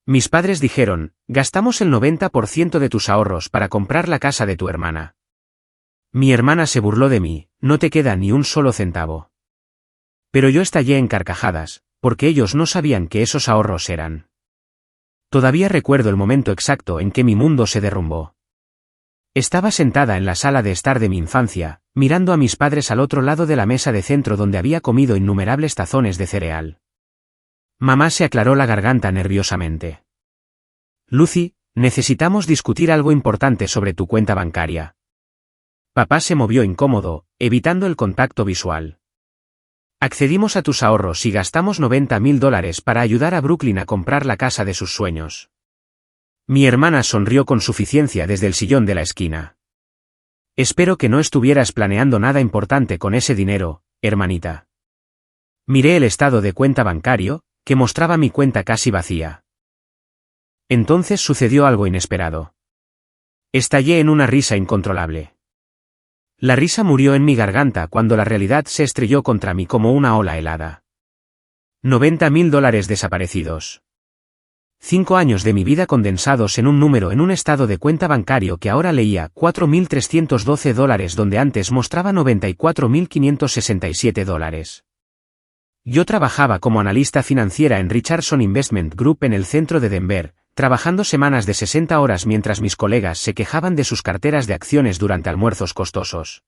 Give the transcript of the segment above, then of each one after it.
Mis padres dijeron, gastamos el 90% de tus ahorros para comprar la casa de tu hermana. Mi hermana se burló de mí, no te queda ni un solo centavo. Pero yo estallé en carcajadas, porque ellos no sabían que esos ahorros eran. Todavía recuerdo el momento exacto en que mi mundo se derrumbó. Estaba sentada en la sala de estar de mi infancia, mirando a mis padres al otro lado de la mesa de centro donde había comido innumerables tazones de cereal. Mamá se aclaró la garganta nerviosamente. Lucy, necesitamos discutir algo importante sobre tu cuenta bancaria. Papá se movió incómodo, evitando el contacto visual. Accedimos a tus ahorros y gastamos $90,000 para ayudar a Brooklyn a comprar la casa de sus sueños. Mi hermana sonrió con suficiencia desde el sillón de la esquina. Espero que no estuvieras planeando nada importante con ese dinero, hermanita. Miré el estado de cuenta bancario, que mostraba mi cuenta casi vacía. Entonces sucedió algo inesperado. Estallé en una risa incontrolable. La risa murió en mi garganta cuando la realidad se estrelló contra mí como una ola helada. $90,000 desaparecidos. 5 años de mi vida condensados en un número en un estado de cuenta bancario que ahora leía $4,312 donde antes mostraba $94,567. Yo trabajaba como analista financiera en Richardson Investment Group en el centro de Denver, trabajando semanas de 60 horas mientras mis colegas se quejaban de sus carteras de acciones durante almuerzos costosos.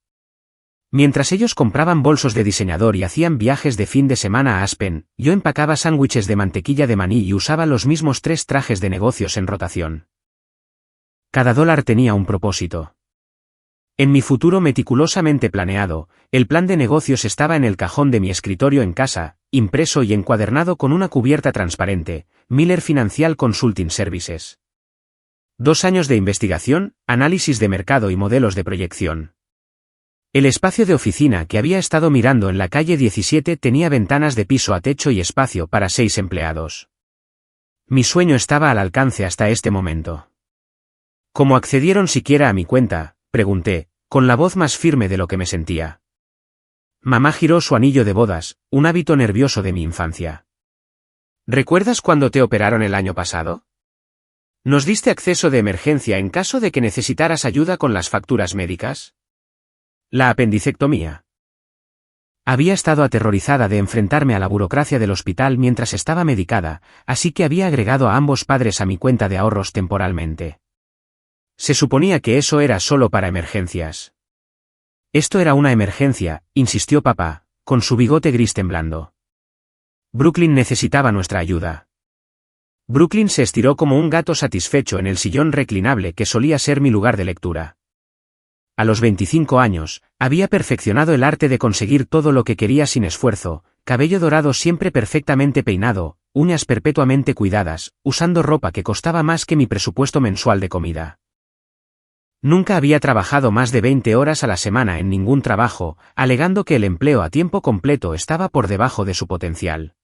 Mientras ellos compraban bolsos de diseñador y hacían viajes de fin de semana a Aspen, yo empacaba sándwiches de mantequilla de maní y usaba los mismos 3 trajes de negocios en rotación. Cada dólar tenía un propósito. En mi futuro meticulosamente planeado, el plan de negocios estaba en el cajón de mi escritorio en casa, impreso y encuadernado con una cubierta transparente, Miller Financial Consulting Services. 2 años de investigación, análisis de mercado y modelos de proyección. El espacio de oficina que había estado mirando en la calle 17 tenía ventanas de piso a techo y espacio para 6 empleados. Mi sueño estaba al alcance hasta este momento. ¿Cómo accedieron siquiera a mi cuenta?, pregunté, con la voz más firme de lo que me sentía. Mamá giró su anillo de bodas, un hábito nervioso de mi infancia. ¿Recuerdas cuando te operaron el año pasado? ¿Nos diste acceso de emergencia en caso de que necesitaras ayuda con las facturas médicas? La apendicectomía. Había estado aterrorizada de enfrentarme a la burocracia del hospital mientras estaba medicada, así que había agregado a ambos padres a mi cuenta de ahorros temporalmente. Se suponía que eso era solo para emergencias. Esto era una emergencia, insistió papá, con su bigote gris temblando. Brooklyn necesitaba nuestra ayuda. Brooklyn se estiró como un gato satisfecho en el sillón reclinable que solía ser mi lugar de lectura. A los 25 años, había perfeccionado el arte de conseguir todo lo que quería sin esfuerzo, cabello dorado siempre perfectamente peinado, uñas perpetuamente cuidadas, usando ropa que costaba más que mi presupuesto mensual de comida. Nunca había trabajado más de 20 horas a la semana en ningún trabajo, alegando que el empleo a tiempo completo estaba por debajo de su potencial.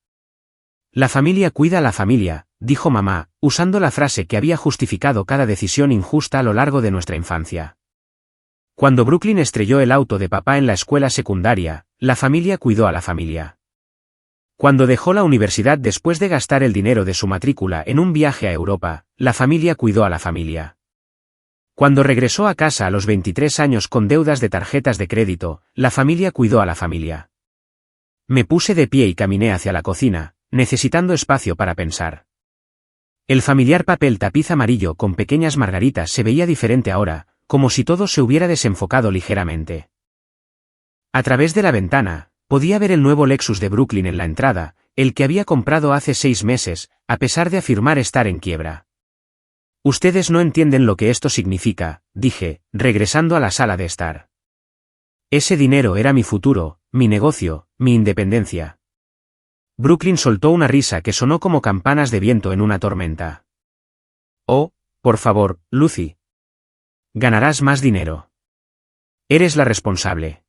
La familia cuida a la familia, dijo mamá, usando la frase que había justificado cada decisión injusta a lo largo de nuestra infancia. Cuando Brooklyn estrelló el auto de papá en la escuela secundaria, la familia cuidó a la familia. Cuando dejó la universidad después de gastar el dinero de su matrícula en un viaje a Europa, la familia cuidó a la familia. Cuando regresó a casa a los 23 años con deudas de tarjetas de crédito, la familia cuidó a la familia. Me puse de pie y caminé hacia la cocina, necesitando espacio para pensar. El familiar papel tapiz amarillo con pequeñas margaritas se veía diferente ahora, como si todo se hubiera desenfocado ligeramente. A través de la ventana, podía ver el nuevo Lexus de Brooklyn en la entrada, el que había comprado hace 6 meses, a pesar de afirmar estar en quiebra. Ustedes no entienden lo que esto significa, dije, regresando a la sala de estar. Ese dinero era mi futuro, mi negocio, mi independencia. Brooklyn soltó una risa que sonó como campanas de viento en una tormenta. Oh, por favor, Lucy. Ganarás más dinero. Eres la responsable.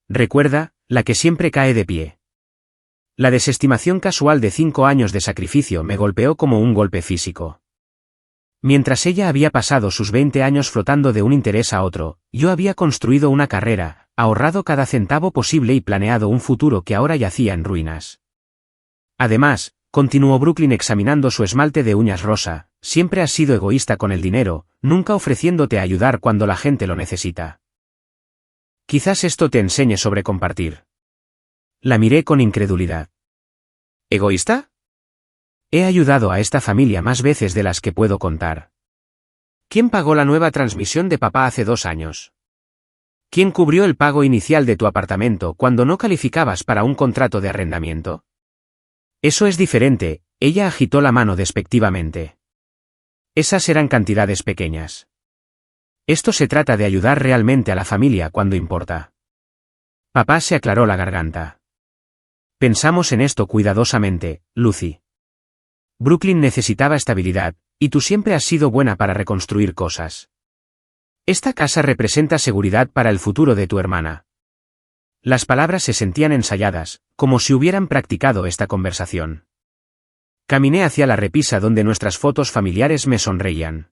Recuerda, la que siempre cae de pie. La desestimación casual de 5 años de sacrificio me golpeó como un golpe físico. Mientras ella había pasado sus 20 años flotando de un interés a otro, yo había construido una carrera, ahorrado cada centavo posible y planeado un futuro que ahora yacía en ruinas. Además, continuó Brooklyn examinando su esmalte de uñas rosa, siempre has sido egoísta con el dinero, nunca ofreciéndote a ayudar cuando la gente lo necesita. Quizás esto te enseñe sobre compartir. La miré con incredulidad. ¿Egoísta? He ayudado a esta familia más veces de las que puedo contar. ¿Quién pagó la nueva transmisión de papá hace 2 años? ¿Quién cubrió el pago inicial de tu apartamento cuando no calificabas para un contrato de arrendamiento? Eso es diferente, ella agitó la mano despectivamente. Esas eran cantidades pequeñas. Esto se trata de ayudar realmente a la familia cuando importa. Papá se aclaró la garganta. Pensamos en esto cuidadosamente, Lucy. Brooklyn necesitaba estabilidad, y tú siempre has sido buena para reconstruir cosas. Esta casa representa seguridad para el futuro de tu hermana. Las palabras se sentían ensayadas, como si hubieran practicado esta conversación. Caminé hacia la repisa donde nuestras fotos familiares me sonreían.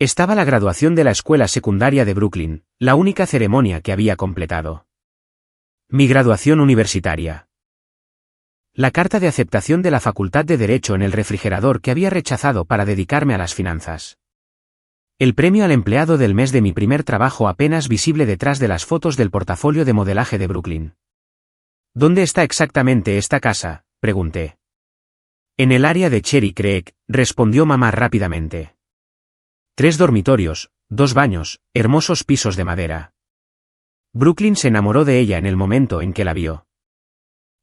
Estaba la graduación de la escuela secundaria de Brooklyn, la única ceremonia que había completado. Mi graduación universitaria. La carta de aceptación de la Facultad de Derecho en el refrigerador que había rechazado para dedicarme a las finanzas. El premio al empleado del mes de mi primer trabajo apenas visible detrás de las fotos del portafolio de modelaje de Brooklyn. ¿Dónde está exactamente esta casa?, pregunté. En el área de Cherry Creek, respondió mamá rápidamente. 3 dormitorios, 2 baños, hermosos pisos de madera. Brooklyn se enamoró de ella en el momento en que la vio.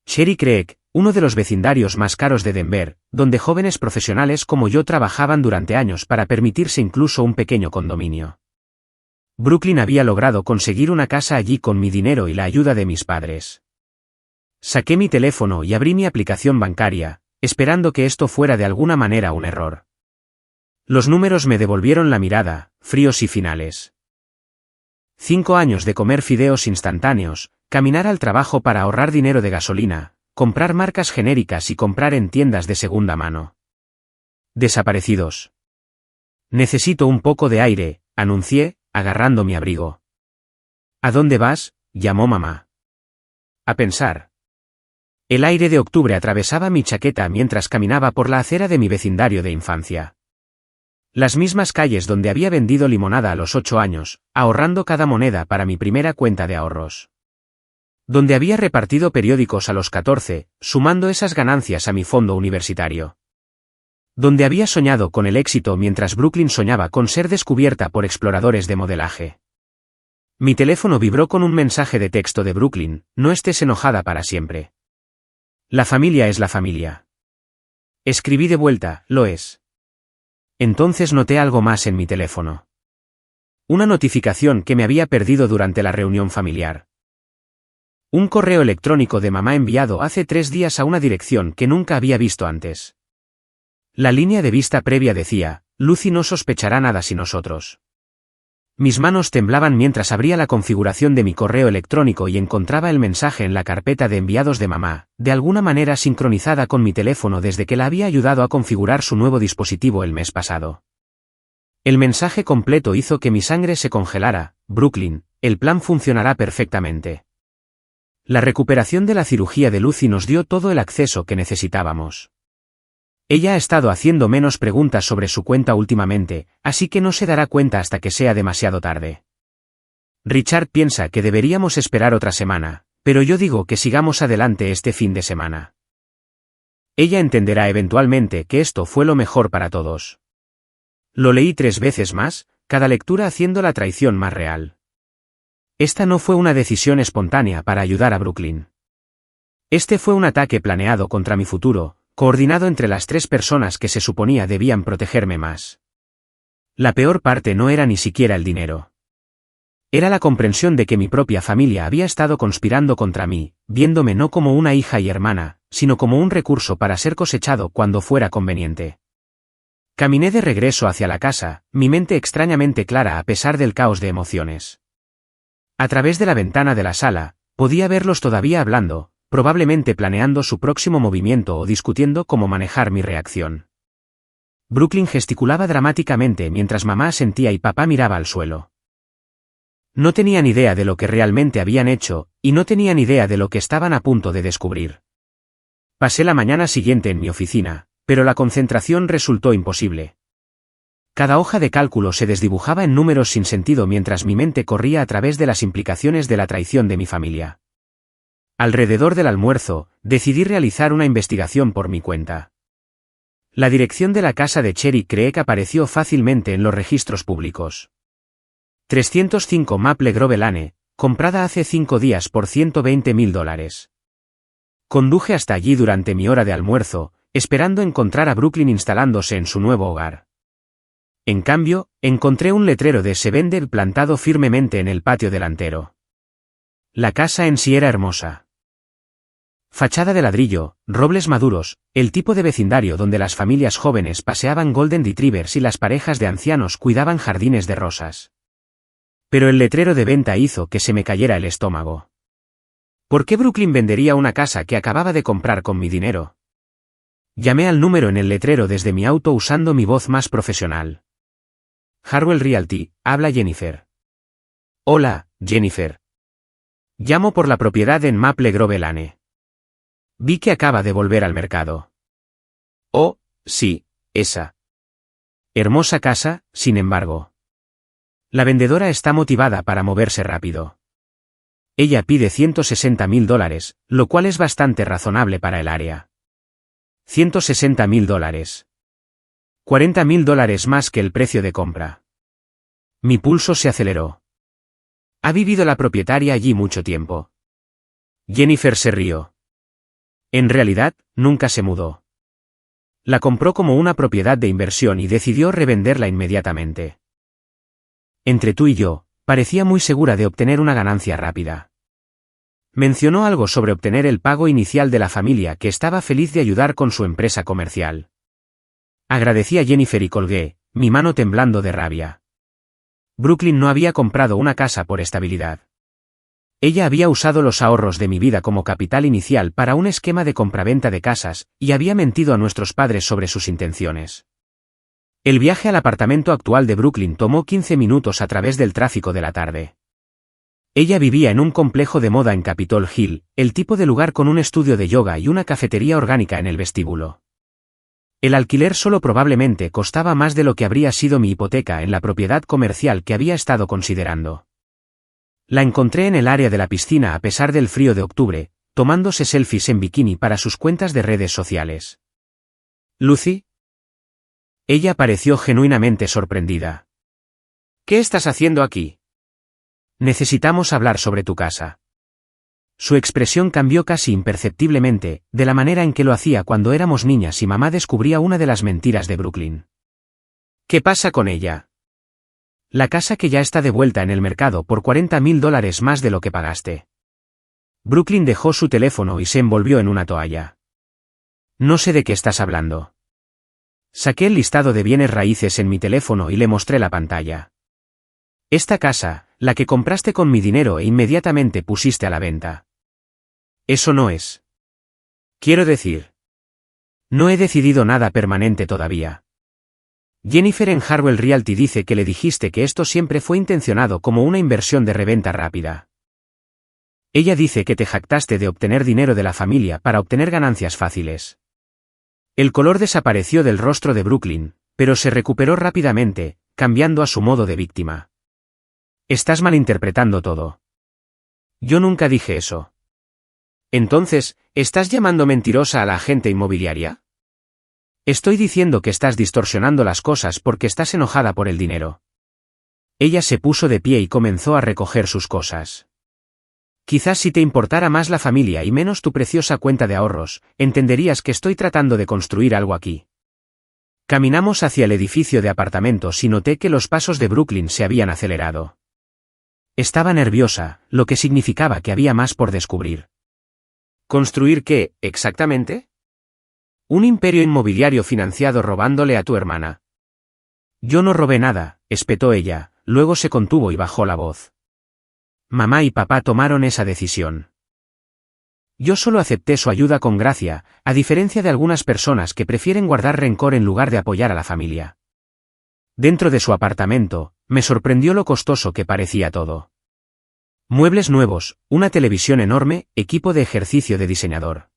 Cherry Creek, uno de los vecindarios más caros de Denver, donde jóvenes profesionales como yo trabajaban durante años para permitirse incluso un pequeño condominio. Brooklyn había logrado conseguir una casa allí con mi dinero y la ayuda de mis padres. Saqué mi teléfono y abrí mi aplicación bancaria, esperando que esto fuera de alguna manera un error. Los números me devolvieron la mirada, fríos y finales. 5 años de comer fideos instantáneos, caminar al trabajo para ahorrar dinero de gasolina, comprar marcas genéricas y comprar en tiendas de segunda mano. Desaparecidos. Necesito un poco de aire, anuncié, agarrando mi abrigo. ¿A dónde vas?, llamó mamá. A pensar. El aire de octubre atravesaba mi chaqueta mientras caminaba por la acera de mi vecindario de infancia. Las mismas calles donde había vendido limonada a los 8 años, ahorrando cada moneda para mi primera cuenta de ahorros. Donde había repartido periódicos a los 14, sumando esas ganancias a mi fondo universitario. Donde había soñado con el éxito mientras Brooklyn soñaba con ser descubierta por exploradores de modelaje. Mi teléfono vibró con un mensaje de texto de Brooklyn: no estés enojada para siempre. La familia es la familia. Escribí de vuelta: lo es. Entonces noté algo más en mi teléfono. Una notificación que me había perdido durante la reunión familiar. Un correo electrónico de mamá enviado hace 3 días a una dirección que nunca había visto antes. La línea de vista previa decía: Lucy no sospechará nada sin nosotros. Mis manos temblaban mientras abría la configuración de mi correo electrónico y encontraba el mensaje en la carpeta de enviados de mamá, de alguna manera sincronizada con mi teléfono desde que la había ayudado a configurar su nuevo dispositivo el mes pasado. El mensaje completo hizo que mi sangre se congelara: Brooklyn, el plan funcionará perfectamente. La recuperación de la cirugía de Lucy nos dio todo el acceso que necesitábamos. Ella ha estado haciendo menos preguntas sobre su cuenta últimamente, así que no se dará cuenta hasta que sea demasiado tarde. Richard piensa que deberíamos esperar otra semana, pero yo digo que sigamos adelante este fin de semana. Ella entenderá eventualmente que esto fue lo mejor para todos. Lo leí 3 veces más, cada lectura haciendo la traición más real. Esta no fue una decisión espontánea para ayudar a Brooklyn. Este fue un ataque planeado contra mi futuro, coordinado entre las 3 personas que se suponía debían protegerme más. La peor parte no era ni siquiera el dinero. Era la comprensión de que mi propia familia había estado conspirando contra mí, viéndome no como una hija y hermana, sino como un recurso para ser cosechado cuando fuera conveniente. Caminé de regreso hacia la casa, mi mente extrañamente clara a pesar del caos de emociones. A través de la ventana de la sala, podía verlos todavía hablando, probablemente planeando su próximo movimiento o discutiendo cómo manejar mi reacción. Brooklyn gesticulaba dramáticamente mientras mamá asentía y papá miraba al suelo. No tenían idea de lo que realmente habían hecho, y no tenían idea de lo que estaban a punto de descubrir. Pasé la mañana siguiente en mi oficina, pero la concentración resultó imposible. Cada hoja de cálculo se desdibujaba en números sin sentido mientras mi mente corría a través de las implicaciones de la traición de mi familia. Alrededor del almuerzo, decidí realizar una investigación por mi cuenta. La dirección de la casa de Cherry Creek apareció fácilmente en los registros públicos. 305 Maple Grove Lane, comprada hace 5 días por $120,000. Conduje hasta allí durante mi hora de almuerzo, esperando encontrar a Brooklyn instalándose en su nuevo hogar. En cambio, encontré un letrero de Se vende plantado firmemente en el patio delantero. La casa en sí era hermosa. Fachada de ladrillo, robles maduros, el tipo de vecindario donde las familias jóvenes paseaban Golden Retrievers y las parejas de ancianos cuidaban jardines de rosas. Pero el letrero de venta hizo que se me cayera el estómago. ¿Por qué Brooklyn vendería una casa que acababa de comprar con mi dinero? Llamé al número en el letrero desde mi auto usando mi voz más profesional. Harwell Realty, habla Jennifer. Hola, Jennifer. Llamo por la propiedad en Maple Grove Lane. Vi que acaba de volver al mercado. Oh, sí, esa. Hermosa casa, sin embargo. La vendedora está motivada para moverse rápido. Ella pide $160,000, lo cual es bastante razonable para el área. $160,000. $40,000 más que el precio de compra. Mi pulso se aceleró. ¿Ha vivido la propietaria allí mucho tiempo? Jennifer se rió. En realidad, nunca se mudó. La compró como una propiedad de inversión y decidió revenderla inmediatamente. Entre tú y yo, parecía muy segura de obtener una ganancia rápida. Mencionó algo sobre obtener el pago inicial de la familia que estaba feliz de ayudar con su empresa comercial. Agradecí a Jennifer y colgué, mi mano temblando de rabia. Brooklyn no había comprado una casa por estabilidad. Ella había usado los ahorros de mi vida como capital inicial para un esquema de compraventa de casas, y había mentido a nuestros padres sobre sus intenciones. El viaje al apartamento actual de Brooklyn tomó 15 minutos a través del tráfico de la tarde. Ella vivía en un complejo de moda en Capitol Hill, el tipo de lugar con un estudio de yoga y una cafetería orgánica en el vestíbulo. El alquiler solo probablemente costaba más de lo que habría sido mi hipoteca en la propiedad comercial que había estado considerando. La encontré en el área de la piscina a pesar del frío de octubre, tomándose selfies en bikini para sus cuentas de redes sociales. ¿Lucy? Ella pareció genuinamente sorprendida. ¿Qué estás haciendo aquí? Necesitamos hablar sobre tu casa. Su expresión cambió casi imperceptiblemente, de la manera en que lo hacía cuando éramos niñas y mamá descubría una de las mentiras de Brooklyn. ¿Qué pasa con ella? La casa que ya está de vuelta en el mercado por $40,000 más de lo que pagaste. Brooklyn dejó su teléfono y se envolvió en una toalla. No sé de qué estás hablando. Saqué el listado de bienes raíces en mi teléfono y le mostré la pantalla. Esta casa, la que compraste con mi dinero e inmediatamente pusiste a la venta. Eso no es. Quiero decir. No he decidido nada permanente todavía. Jennifer en Harwell Realty dice que le dijiste que esto siempre fue intencionado como una inversión de reventa rápida. Ella dice que te jactaste de obtener dinero de la familia para obtener ganancias fáciles. El color desapareció del rostro de Brooklyn, pero se recuperó rápidamente, cambiando a su modo de víctima. Estás malinterpretando todo. Yo nunca dije eso. Entonces, ¿estás llamando mentirosa a la agente inmobiliaria? Estoy diciendo que estás distorsionando las cosas porque estás enojada por el dinero. Ella se puso de pie y comenzó a recoger sus cosas. Quizás si te importara más la familia y menos tu preciosa cuenta de ahorros, entenderías que estoy tratando de construir algo aquí. Caminamos hacia el edificio de apartamentos y noté que los pasos de Brooklyn se habían acelerado. Estaba nerviosa, lo que significaba que había más por descubrir. ¿Construir qué, exactamente? Un imperio inmobiliario financiado robándole a tu hermana. Yo no robé nada, espetó ella, luego se contuvo y bajó la voz. Mamá y papá tomaron esa decisión. Yo solo acepté su ayuda con gracia, a diferencia de algunas personas que prefieren guardar rencor en lugar de apoyar a la familia. Dentro de su apartamento, me sorprendió lo costoso que parecía todo. Muebles nuevos, una televisión enorme, equipo de ejercicio de diseñador.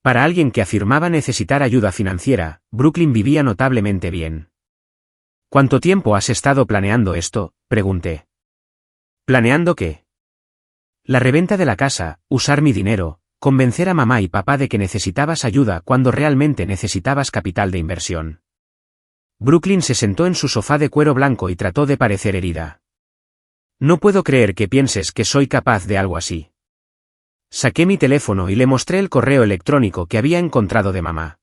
Para alguien que afirmaba necesitar ayuda financiera, Brooklyn vivía notablemente bien. ¿Cuánto tiempo has estado planeando esto?, pregunté. ¿Planeando qué? La reventa de la casa, usar mi dinero, convencer a mamá y papá de que necesitabas ayuda cuando realmente necesitabas capital de inversión. Brooklyn se sentó en su sofá de cuero blanco y trató de parecer herida. No puedo creer que pienses que soy capaz de algo así. Saqué mi teléfono y le mostré el correo electrónico que había encontrado de mamá.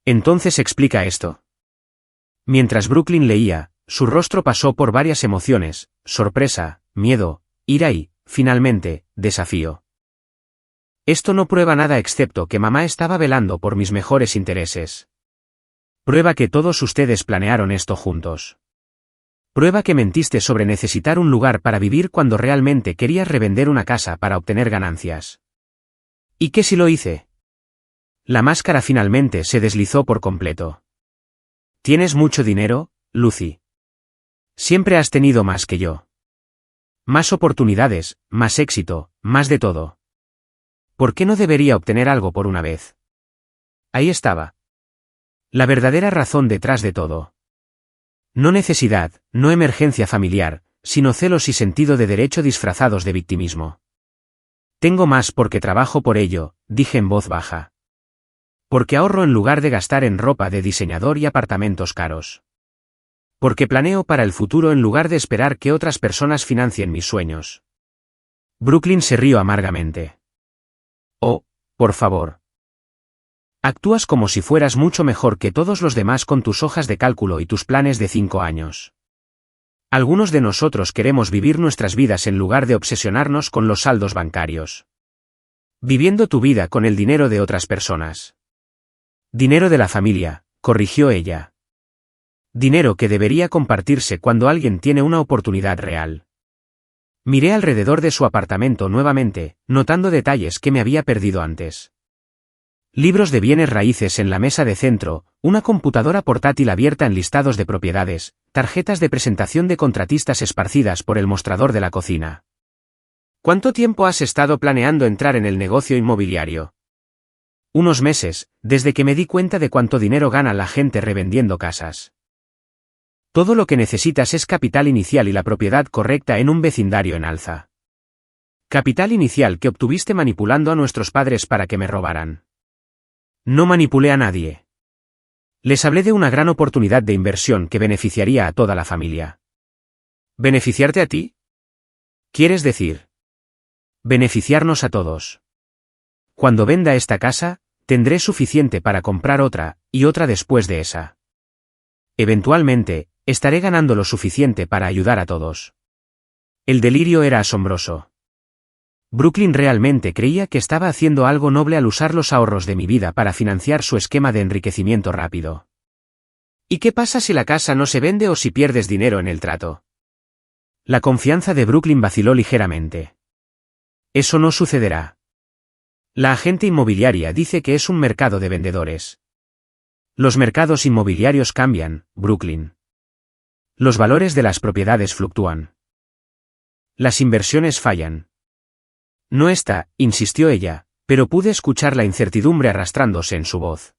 Entonces explica esto. Mientras Brooklyn leía, su rostro pasó por varias emociones: sorpresa, miedo, ira y, finalmente, desafío. Esto no prueba nada excepto que mamá estaba velando por mis mejores intereses. Prueba que todos ustedes planearon esto juntos. Prueba que mentiste sobre necesitar un lugar para vivir cuando realmente querías revender una casa para obtener ganancias. ¿Y qué si lo hice? La máscara finalmente se deslizó por completo. ¿Tienes mucho dinero, Lucy? Siempre has tenido más que yo. Más oportunidades, más éxito, más de todo. ¿Por qué no debería obtener algo por una vez? Ahí estaba. La verdadera razón detrás de todo. No necesidad, no emergencia familiar, sino celos y sentido de derecho disfrazados de victimismo. Tengo más porque trabajo por ello, dije en voz baja. Porque ahorro en lugar de gastar en ropa de diseñador y apartamentos caros. Porque planeo para el futuro en lugar de esperar que otras personas financien mis sueños. Brooklyn se rió amargamente. Oh, por favor. Actúas como si fueras mucho mejor que todos los demás con tus hojas de cálculo y tus planes de 5 años. Algunos de nosotros queremos vivir nuestras vidas en lugar de obsesionarnos con los saldos bancarios. Viviendo tu vida con el dinero de otras personas. Dinero de la familia, corrigió ella. Dinero que debería compartirse cuando alguien tiene una oportunidad real. Miré alrededor de su apartamento nuevamente, notando detalles que me había perdido antes. Libros de bienes raíces en la mesa de centro, una computadora portátil abierta en listados de propiedades, tarjetas de presentación de contratistas esparcidas por el mostrador de la cocina. ¿Cuánto tiempo has estado planeando entrar en el negocio inmobiliario? Unos meses, desde que me di cuenta de cuánto dinero gana la gente revendiendo casas. Todo lo que necesitas es capital inicial y la propiedad correcta en un vecindario en alza. Capital inicial que obtuviste manipulando a nuestros padres para que me robaran. No manipulé a nadie. Les hablé de una gran oportunidad de inversión que beneficiaría a toda la familia. ¿Beneficiarte a ti? ¿Quieres decir? Beneficiarnos a todos. Cuando venda esta casa, tendré suficiente para comprar otra, y otra después de esa. Eventualmente, estaré ganando lo suficiente para ayudar a todos. El delirio era asombroso. Brooklyn realmente creía que estaba haciendo algo noble al usar los ahorros de mi vida para financiar su esquema de enriquecimiento rápido. ¿Y qué pasa si la casa no se vende o si pierdes dinero en el trato? La confianza de Brooklyn vaciló ligeramente. Eso no sucederá. La agente inmobiliaria dice que es un mercado de vendedores. Los mercados inmobiliarios cambian, Brooklyn. Los valores de las propiedades fluctúan. Las inversiones fallan. No está, insistió ella, pero pude escuchar la incertidumbre arrastrándose en su voz.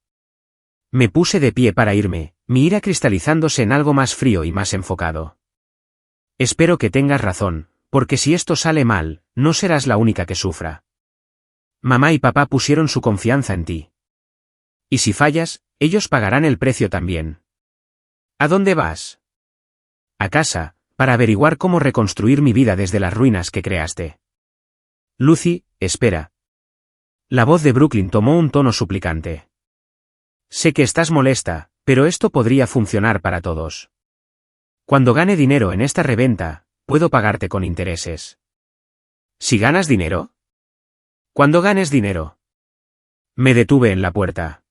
Me puse de pie para irme, mi ira cristalizándose en algo más frío y más enfocado. Espero que tengas razón, porque si esto sale mal, no serás la única que sufra. Mamá y papá pusieron su confianza en ti. Y si fallas, ellos pagarán el precio también. ¿A dónde vas? A casa, para averiguar cómo reconstruir mi vida desde las ruinas que creaste. Lucy, espera. La voz de Brooklyn tomó un tono suplicante. Sé que estás molesta, pero esto podría funcionar para todos. Cuando gane dinero en esta reventa, puedo pagarte con intereses. ¿Si ganas dinero? ¿Cuándo ganes dinero? Me detuve en la puerta.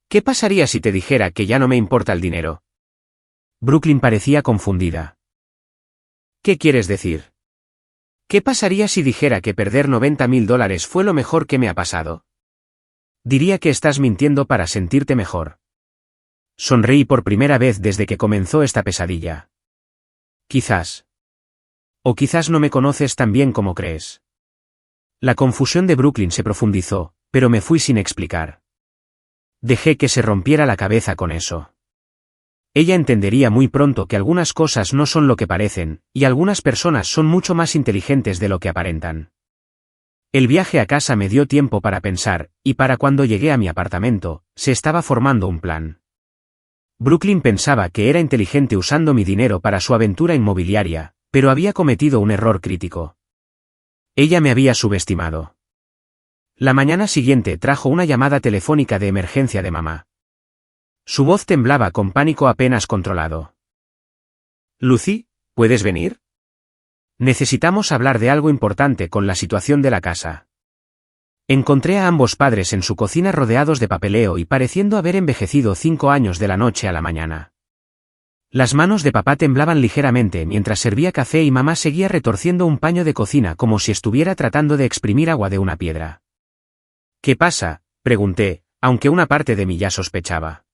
¿Qué pasaría si te dijera que ya no me importa el dinero? Brooklyn parecía confundida. ¿Qué quieres decir? ¿Qué pasaría si dijera que perder $90,000 fue lo mejor que me ha pasado? Diría que estás mintiendo para sentirte mejor. Sonreí por primera vez desde que comenzó esta pesadilla. Quizás. O quizás no me conoces tan bien como crees. La confusión de Brooklyn se profundizó, pero me fui sin explicar. Dejé que se rompiera la cabeza con eso. Ella entendería muy pronto que algunas cosas no son lo que parecen, y algunas personas son mucho más inteligentes de lo que aparentan. El viaje a casa me dio tiempo para pensar, y para cuando llegué a mi apartamento, se estaba formando un plan. Brooklyn pensaba que era inteligente usando mi dinero para su aventura inmobiliaria, pero había cometido un error crítico. Ella me había subestimado. La mañana siguiente trajo una llamada telefónica de emergencia de mamá. Su voz temblaba con pánico apenas controlado. «Lucy, ¿puedes venir? Necesitamos hablar de algo importante con la situación de la casa». Encontré a ambos padres en su cocina rodeados de papeleo y pareciendo haber envejecido 5 años de la noche a la mañana. Las manos de papá temblaban ligeramente mientras servía café y mamá seguía retorciendo un paño de cocina como si estuviera tratando de exprimir agua de una piedra. «¿Qué pasa?», pregunté, aunque una parte de mí ya sospechaba.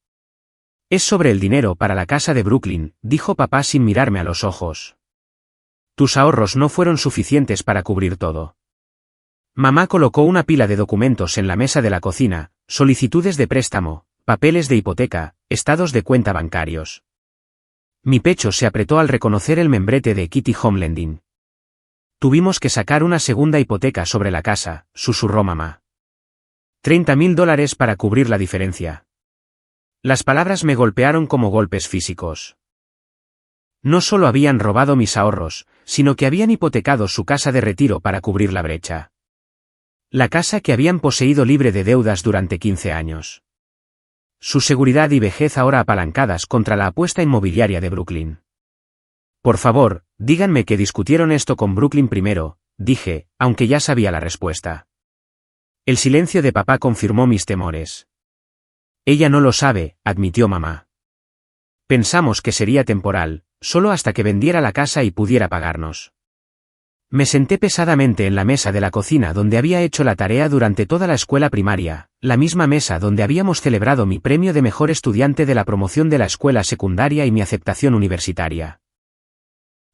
«Es sobre el dinero para la casa de Brooklyn», dijo papá sin mirarme a los ojos. «Tus ahorros no fueron suficientes para cubrir todo». Mamá colocó una pila de documentos en la mesa de la cocina, solicitudes de préstamo, papeles de hipoteca, estados de cuenta bancarios. Mi pecho se apretó al reconocer el membrete de Kitty Home Lending. «Tuvimos que sacar una segunda hipoteca sobre la casa», susurró mamá. $30,000 para cubrir la diferencia. Las palabras me golpearon como golpes físicos. No solo habían robado mis ahorros, sino que habían hipotecado su casa de retiro para cubrir la brecha. La casa que habían poseído libre de deudas durante 15 años. Su seguridad y vejez ahora apalancadas contra la apuesta inmobiliaria de Brooklyn. «Por favor, díganme que discutieron esto con Brooklyn primero», dije, aunque ya sabía la respuesta. El silencio de papá confirmó mis temores. «Ella no lo sabe», admitió mamá. «Pensamos que sería temporal, solo hasta que vendiera la casa y pudiera pagarnos». Me senté pesadamente en la mesa de la cocina donde había hecho la tarea durante toda la escuela primaria, la misma mesa donde habíamos celebrado mi premio de mejor estudiante de la promoción de la escuela secundaria y mi aceptación universitaria.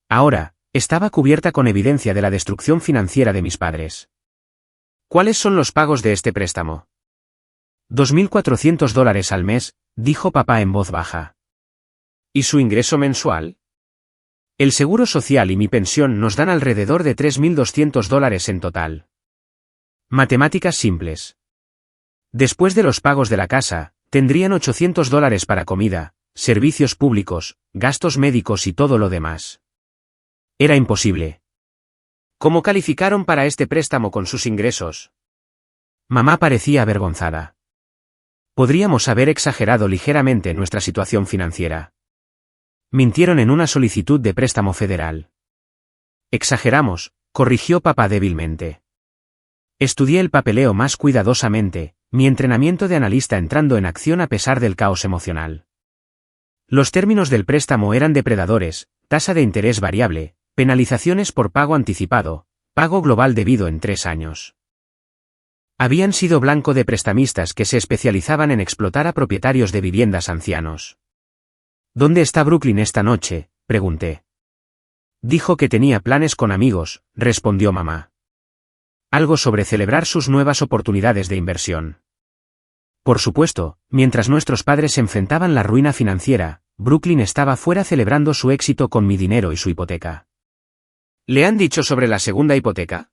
Ahora, estaba cubierta con evidencia de la destrucción financiera de mis padres. «¿Cuáles son los pagos de este préstamo?» $2,400 al mes, dijo papá en voz baja. «¿Y su ingreso mensual?» «El seguro social y mi pensión nos dan alrededor de $3,200 en total». Matemáticas simples. Después de los pagos de la casa, tendrían $800 para comida, servicios públicos, gastos médicos y todo lo demás. Era imposible. «¿Cómo calificaron para este préstamo con sus ingresos?» Mamá parecía avergonzada. Podríamos haber exagerado ligeramente nuestra situación financiera. Mintieron en una solicitud de préstamo federal. «Exageramos», corrigió papá débilmente. Estudié el papeleo más cuidadosamente, mi entrenamiento de analista entrando en acción a pesar del caos emocional. Los términos del préstamo eran depredadores: tasa de interés variable, penalizaciones por pago anticipado, pago global debido en 3 años. Habían sido blanco de prestamistas que se especializaban en explotar a propietarios de viviendas ancianos. «¿Dónde está Brooklyn esta noche?», pregunté. «Dijo que tenía planes con amigos», respondió mamá. «Algo sobre celebrar sus nuevas oportunidades de inversión». Por supuesto, mientras nuestros padres enfrentaban la ruina financiera, Brooklyn estaba fuera celebrando su éxito con mi dinero y su hipoteca. «¿Le han dicho sobre la segunda hipoteca?»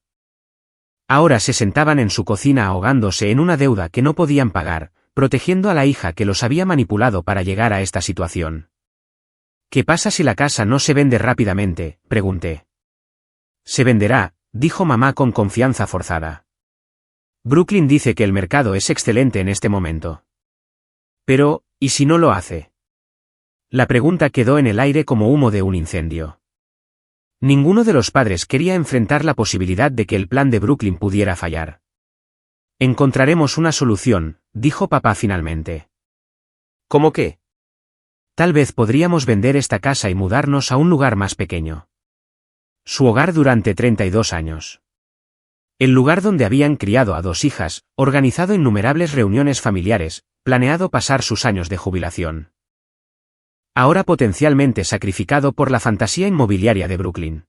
Ahora se sentaban en su cocina ahogándose en una deuda que no podían pagar, protegiendo a la hija que los había manipulado para llegar a esta situación. «¿Qué pasa si la casa no se vende rápidamente?», pregunté. «Se venderá», dijo mamá con confianza forzada. «Brooklyn dice que el mercado es excelente en este momento». «Pero, ¿y si no lo hace?». La pregunta quedó en el aire como humo de un incendio. Ninguno de los padres quería enfrentar la posibilidad de que el plan de Brooklyn pudiera fallar. «Encontraremos una solución», dijo papá finalmente. «¿Cómo qué?». «Tal vez podríamos vender esta casa y mudarnos a un lugar más pequeño». Su hogar durante 32 años. El lugar donde habían criado a 2 hijas, organizado innumerables reuniones familiares, planeado pasar sus años de jubilación. Ahora potencialmente sacrificado por la fantasía inmobiliaria de Brooklyn.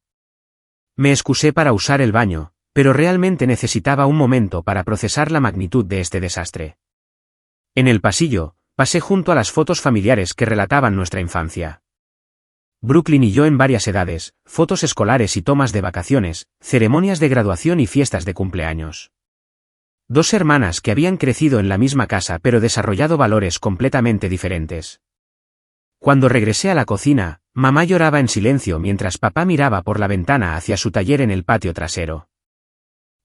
Me excusé para usar el baño, Pero realmente necesitaba un momento para procesar la magnitud de este desastre. En el pasillo, pasé junto a las fotos familiares que relataban nuestra infancia. Brooklyn y yo en varias edades, fotos escolares y tomas de vacaciones, ceremonias de graduación y fiestas de cumpleaños. 2 hermanas que habían crecido en la misma casa pero desarrollado valores completamente diferentes. Cuando regresé a la cocina, mamá lloraba en silencio mientras papá miraba por la ventana hacia su taller en el patio trasero.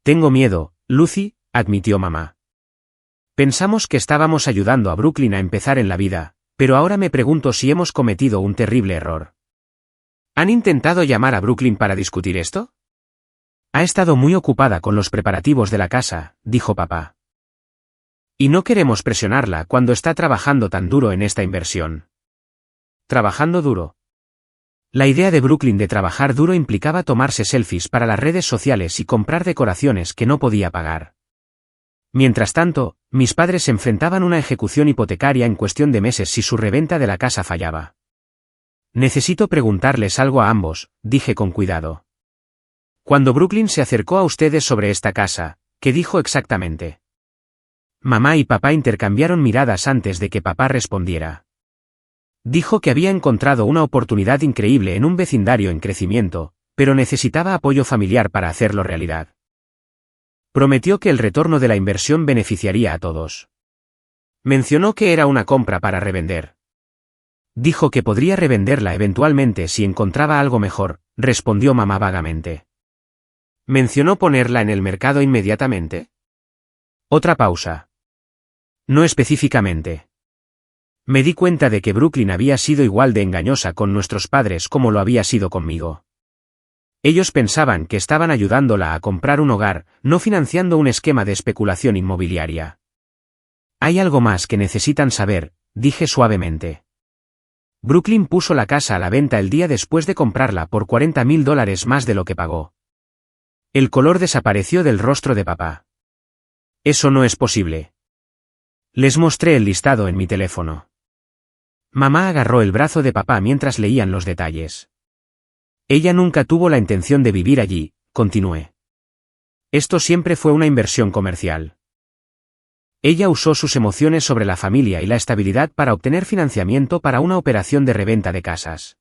Tengo miedo, Lucy, admitió mamá. Pensamos que estábamos ayudando a Brooklyn a empezar en la vida, pero ahora me pregunto si hemos cometido un terrible error. ¿Han intentado llamar a Brooklyn para discutir esto? Ha estado muy ocupada con los preparativos de la casa, dijo papá. Y no queremos presionarla cuando está trabajando tan duro en esta inversión. ¿Trabajando duro? La idea de Brooklyn de trabajar duro implicaba tomarse selfies para las redes sociales y comprar decoraciones que no podía pagar. Mientras tanto, mis padres se enfrentaban a una ejecución hipotecaria en cuestión de meses si su reventa de la casa fallaba. Necesito preguntarles algo a ambos, dije con cuidado. Cuando Brooklyn se acercó a ustedes sobre esta casa, ¿qué dijo exactamente? Mamá y papá intercambiaron miradas antes de que papá respondiera. Dijo que había encontrado una oportunidad increíble en un vecindario en crecimiento, pero necesitaba apoyo familiar para hacerlo realidad. Prometió que el retorno de la inversión beneficiaría a todos. Mencionó que era una compra para revender. Dijo que podría revenderla eventualmente si encontraba algo mejor, respondió mamá vagamente. ¿Mencionó ponerla en el mercado inmediatamente? Otra pausa. No específicamente. Me di cuenta de que Brooklyn había sido igual de engañosa con nuestros padres como lo había sido conmigo. Ellos pensaban que estaban ayudándola a comprar un hogar, no financiando un esquema de especulación inmobiliaria. Hay algo más que necesitan saber, dije suavemente. Brooklyn puso la casa a la venta el día después de comprarla por $40,000 más de lo que pagó. El color desapareció del rostro de papá. Eso no es posible. Les mostré el listado en mi teléfono. Mamá agarró el brazo de papá mientras leían los detalles. Ella nunca tuvo la intención de vivir allí, continué. Esto siempre fue una inversión comercial. Ella usó sus emociones sobre la familia y la estabilidad para obtener financiamiento para una operación de reventa de casas.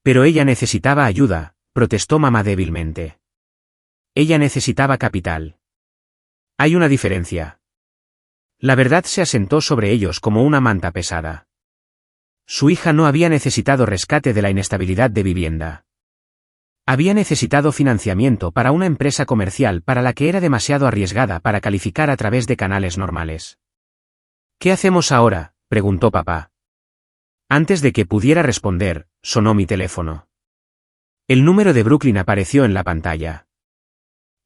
Pero ella necesitaba ayuda, protestó mamá débilmente. Ella necesitaba capital. Hay una diferencia. La verdad se asentó sobre ellos como una manta pesada. Su hija no había necesitado rescate de la inestabilidad de vivienda. Había necesitado financiamiento para una empresa comercial para la que era demasiado arriesgada para calificar a través de canales normales. ¿Qué hacemos ahora?, preguntó papá. Antes de que pudiera responder, sonó mi teléfono. El número de Brooklyn apareció en la pantalla.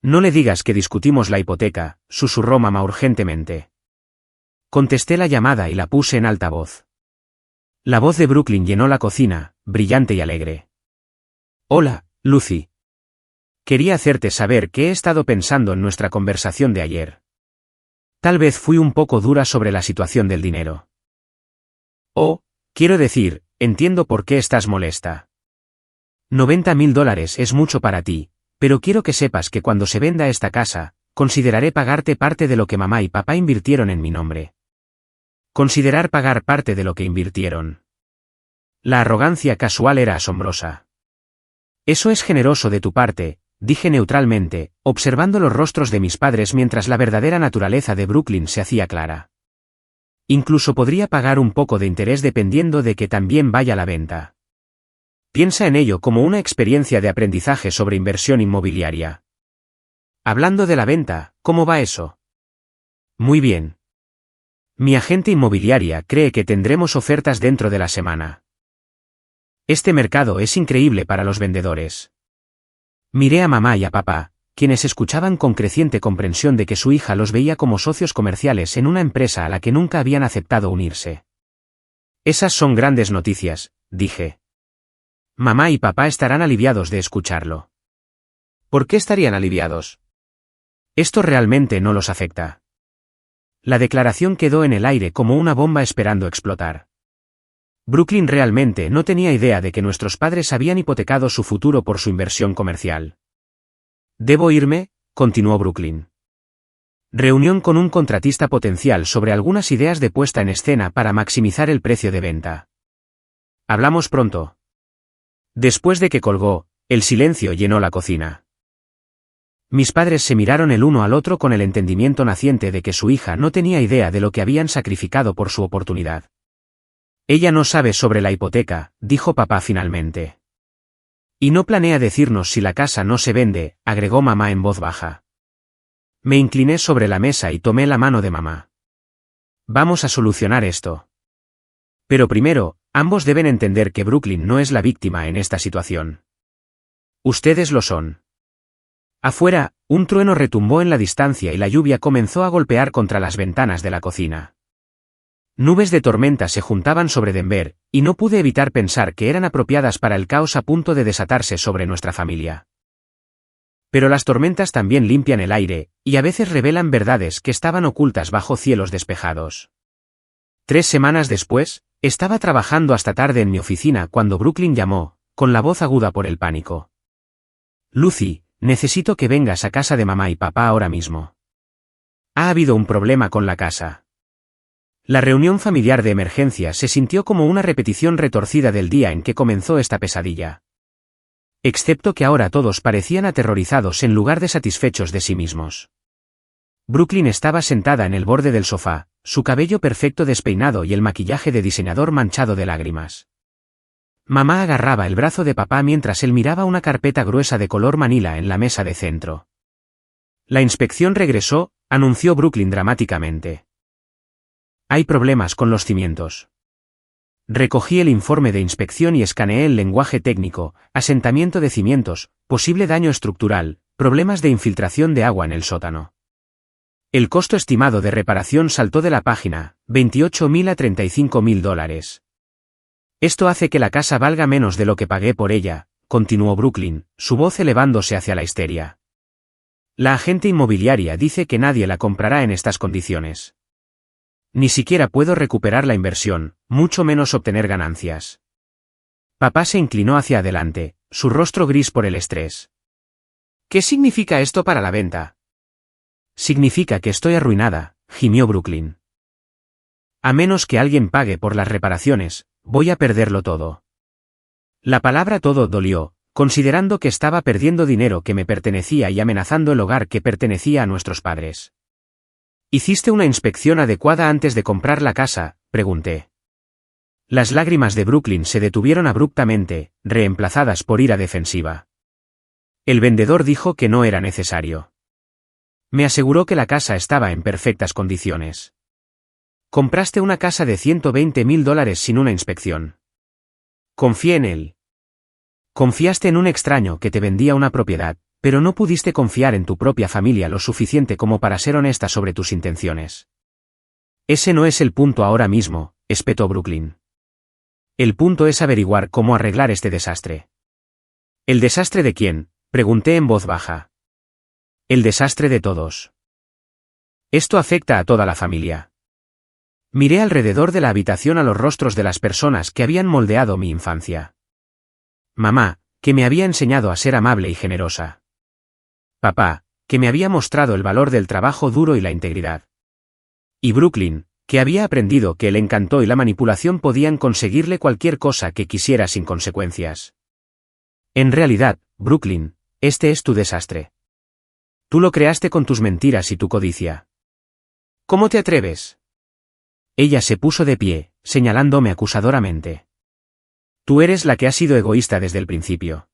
No le digas que discutimos la hipoteca, susurró mamá urgentemente. Contesté la llamada y la puse en altavoz. La voz de Brooklyn llenó la cocina, brillante y alegre. Hola, Lucy. Quería hacerte saber que he estado pensando en nuestra conversación de ayer. Tal vez fui un poco dura sobre la situación del dinero. Oh, quiero decir, entiendo por qué estás molesta. $90,000 es mucho para ti, pero quiero que sepas que cuando se venda esta casa, consideraré pagarte parte de lo que mamá y papá invirtieron en mi nombre. Considerar pagar parte de lo que invirtieron. La arrogancia casual era asombrosa. Eso es generoso de tu parte, dije neutralmente, observando los rostros de mis padres mientras la verdadera naturaleza de Brooklyn se hacía clara. Incluso podría pagar un poco de interés dependiendo de que también vaya a la venta. Piensa en ello como una experiencia de aprendizaje sobre inversión inmobiliaria. Hablando de la venta, ¿cómo va eso? Muy bien. Mi agente inmobiliaria cree que tendremos ofertas dentro de la semana. Este mercado es increíble para los vendedores. Miré a mamá y a papá, quienes escuchaban con creciente comprensión de que su hija los veía como socios comerciales en una empresa a la que nunca habían aceptado unirse. Esas son grandes noticias, dije. Mamá y papá estarán aliviados de escucharlo. ¿Por qué estarían aliviados? Esto realmente no los afecta. La declaración quedó en el aire como una bomba esperando explotar. Brooklyn realmente no tenía idea de que nuestros padres habían hipotecado su futuro por su inversión comercial. ¿Debo irme?, continuó Brooklyn. Reunión con un contratista potencial sobre algunas ideas de puesta en escena para maximizar el precio de venta. Hablamos pronto. Después de que colgó, el silencio llenó la cocina. Mis padres se miraron el uno al otro con el entendimiento naciente de que su hija no tenía idea de lo que habían sacrificado por su oportunidad. Ella no sabe sobre la hipoteca, dijo papá finalmente. Y no planea decirnos si la casa no se vende, agregó mamá en voz baja. Me incliné sobre la mesa y tomé la mano de mamá. Vamos a solucionar esto. Pero primero, ambos deben entender que Brooklyn no es la víctima en esta situación. Ustedes lo son. Afuera, un trueno retumbó en la distancia y la lluvia comenzó a golpear contra las ventanas de la cocina. Nubes de tormenta se juntaban sobre Denver, y no pude evitar pensar que eran apropiadas para el caos a punto de desatarse sobre nuestra familia. Pero las tormentas también limpian el aire, y a veces revelan verdades que estaban ocultas bajo cielos despejados. 3 semanas después, estaba trabajando hasta tarde en mi oficina cuando Brooklyn llamó, con la voz aguda por el pánico. Lucy, necesito que vengas a casa de mamá y papá ahora mismo. Ha habido un problema con la casa. La reunión familiar de emergencia se sintió como una repetición retorcida del día en que comenzó esta pesadilla. Excepto que ahora todos parecían aterrorizados en lugar de satisfechos de sí mismos. Brooklyn estaba sentada en el borde del sofá, su cabello perfecto despeinado y el maquillaje de diseñador manchado de lágrimas. Mamá agarraba el brazo de papá mientras él miraba una carpeta gruesa de color manila en la mesa de centro. La inspección regresó, anunció Brooklyn dramáticamente. Hay problemas con los cimientos. Recogí el informe de inspección y escaneé el lenguaje técnico, asentamiento de cimientos, posible daño estructural, problemas de infiltración de agua en el sótano. El costo estimado de reparación saltó de la página, $28,000 a $35,000. Esto hace que la casa valga menos de lo que pagué por ella, continuó Brooklyn, su voz elevándose hacia la histeria. La agente inmobiliaria dice que nadie la comprará en estas condiciones. Ni siquiera puedo recuperar la inversión, mucho menos obtener ganancias. Papá se inclinó hacia adelante, su rostro gris por el estrés. ¿Qué significa esto para la venta? Significa que estoy arruinada, gimió Brooklyn. A menos que alguien pague por las reparaciones, voy a perderlo todo. La palabra todo dolió, considerando que estaba perdiendo dinero que me pertenecía y amenazando el hogar que pertenecía a nuestros padres. ¿Hiciste una inspección adecuada antes de comprar la casa?, pregunté. Las lágrimas de Brooklyn se detuvieron abruptamente, reemplazadas por ira defensiva. El vendedor dijo que no era necesario. Me aseguró que la casa estaba en perfectas condiciones. Compraste una casa de $120,000 sin una inspección. Confié en él. Confiaste en un extraño que te vendía una propiedad, pero no pudiste confiar en tu propia familia lo suficiente como para ser honesta sobre tus intenciones. Ese no es el punto ahora mismo, espetó Brooklyn. El punto es averiguar cómo arreglar este desastre. ¿El desastre de quién?, pregunté en voz baja. El desastre de todos. Esto afecta a toda la familia. Miré alrededor de la habitación a los rostros de las personas que habían moldeado mi infancia. Mamá, que me había enseñado a ser amable y generosa. Papá, que me había mostrado el valor del trabajo duro y la integridad. Y Brooklyn, que había aprendido que el encanto y la manipulación podían conseguirle cualquier cosa que quisiera sin consecuencias. En realidad, Brooklyn, este es tu desastre. Tú lo creaste con tus mentiras y tu codicia. ¿Cómo te atreves? Ella se puso de pie, señalándome acusadoramente. Tú eres la que ha sido egoísta desde el principio.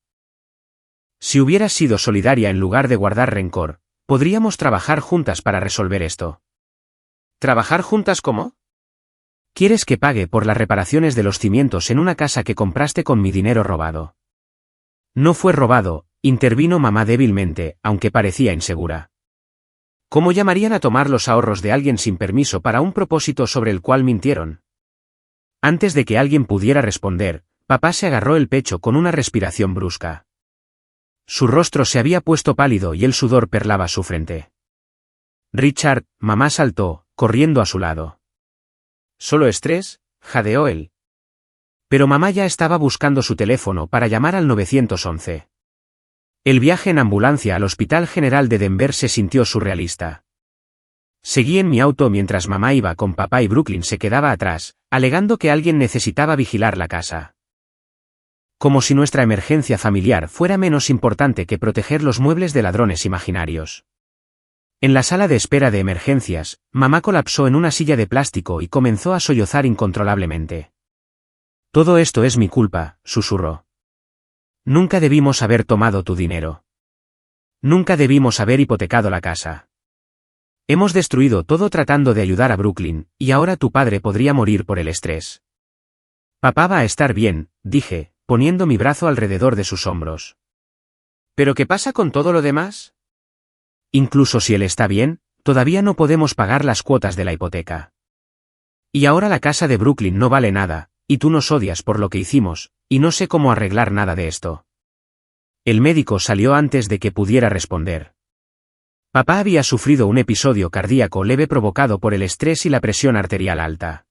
Si hubieras sido solidaria en lugar de guardar rencor, podríamos trabajar juntas para resolver esto. ¿Trabajar juntas cómo? ¿Quieres que pague por las reparaciones de los cimientos en una casa que compraste con mi dinero robado? No fue robado, intervino mamá débilmente, aunque parecía insegura. ¿Cómo llamarían a tomar los ahorros de alguien sin permiso para un propósito sobre el cual mintieron? Antes de que alguien pudiera responder, papá se agarró el pecho con una respiración brusca. Su rostro se había puesto pálido y el sudor perlaba su frente. Richard, mamá saltó, corriendo a su lado. ¿Solo estrés?, jadeó él. Pero mamá ya estaba buscando su teléfono para llamar al 911. El viaje en ambulancia al Hospital General de Denver se sintió surrealista. Seguí en mi auto mientras mamá iba con papá y Brooklyn se quedaba atrás, alegando que alguien necesitaba vigilar la casa. Como si nuestra emergencia familiar fuera menos importante que proteger los muebles de ladrones imaginarios. En la sala de espera de emergencias, mamá colapsó en una silla de plástico y comenzó a sollozar incontrolablemente. Todo esto es mi culpa, susurró. Nunca debimos haber tomado tu dinero. Nunca debimos haber hipotecado la casa. Hemos destruido todo tratando de ayudar a Brooklyn, y ahora tu padre podría morir por el estrés. Papá va a estar bien, dije, poniendo mi brazo alrededor de sus hombros. ¿Pero qué pasa con todo lo demás? Incluso si él está bien, todavía no podemos pagar las cuotas de la hipoteca. Y ahora la casa de Brooklyn no vale nada, y tú nos odias por lo que hicimos, y no sé cómo arreglar nada de esto. El médico salió antes de que pudiera responder. Papá había sufrido un episodio cardíaco leve provocado por el estrés y la presión arterial alta.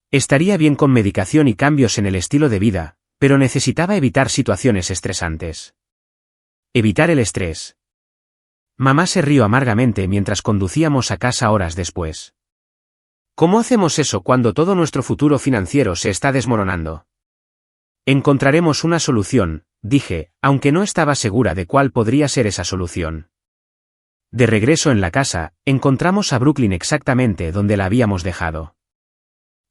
Estaría bien con medicación y cambios en el estilo de vida, pero necesitaba evitar situaciones estresantes. Evitar el estrés. Mamá se rió amargamente mientras conducíamos a casa horas después. ¿Cómo hacemos eso cuando todo nuestro futuro financiero se está desmoronando? Encontraremos una solución, dije, aunque no estaba segura de cuál podría ser esa solución. De regreso en la casa, encontramos a Brooklyn exactamente donde la habíamos dejado.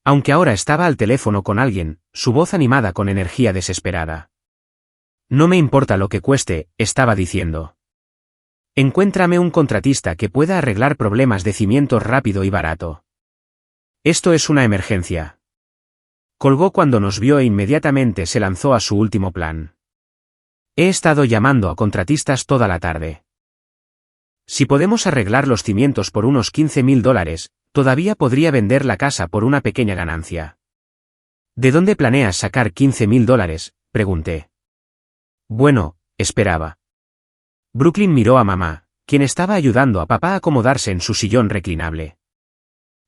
Aunque ahora estaba al teléfono con alguien, su voz animada con energía desesperada. No me importa lo que cueste, estaba diciendo. Encuéntrame un contratista que pueda arreglar problemas de cimientos rápido y barato. Esto es una emergencia. Colgó cuando nos vio e inmediatamente se lanzó a su último plan. He estado llamando a contratistas toda la tarde. Si podemos arreglar los cimientos por unos $15,000, todavía podría vender la casa por una pequeña ganancia. ¿De dónde planeas sacar $15,000? Pregunté. Bueno, esperaba. Brooklyn miró a mamá, quien estaba ayudando a papá a acomodarse en su sillón reclinable.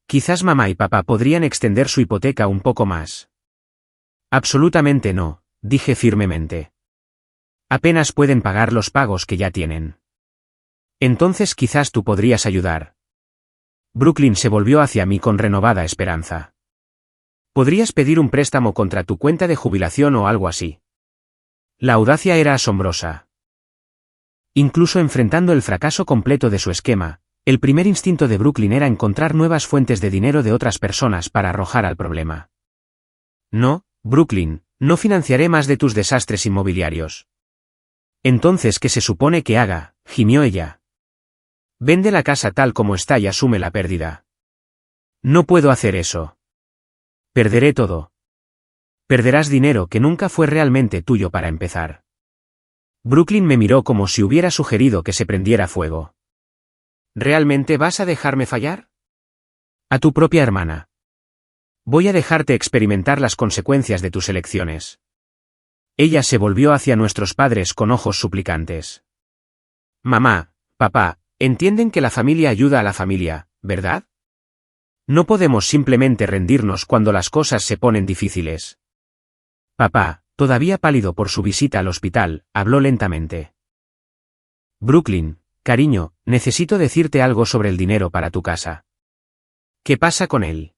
Quizás mamá y papá podrían extender su hipoteca un poco más. Absolutamente no, dije firmemente. Apenas pueden pagar los pagos que ya tienen. Entonces quizás tú podrías ayudar. Brooklyn se volvió hacia mí con renovada esperanza. Podrías pedir un préstamo contra tu cuenta de jubilación o algo así. La audacia era asombrosa. Incluso enfrentando el fracaso completo de su esquema, el primer instinto de Brooklyn era encontrar nuevas fuentes de dinero de otras personas para arrojar al problema. No, Brooklyn, no financiaré más de tus desastres inmobiliarios. Entonces, ¿qué se supone que haga?, gimió ella. Vende la casa tal como está y asume la pérdida. No puedo hacer eso. Perderé todo. Perderás dinero que nunca fue realmente tuyo para empezar. Brooklyn me miró como si hubiera sugerido que se prendiera fuego. ¿Realmente vas a dejarme fallar? A tu propia hermana. Voy a dejarte experimentar las consecuencias de tus elecciones. Ella se volvió hacia nuestros padres con ojos suplicantes. Mamá, papá, entienden que la familia ayuda a la familia, ¿verdad? No podemos simplemente rendirnos cuando las cosas se ponen difíciles. Papá, todavía pálido por su visita al hospital, habló lentamente. Brooklyn, cariño, necesito decirte algo sobre el dinero para tu casa. ¿Qué pasa con él?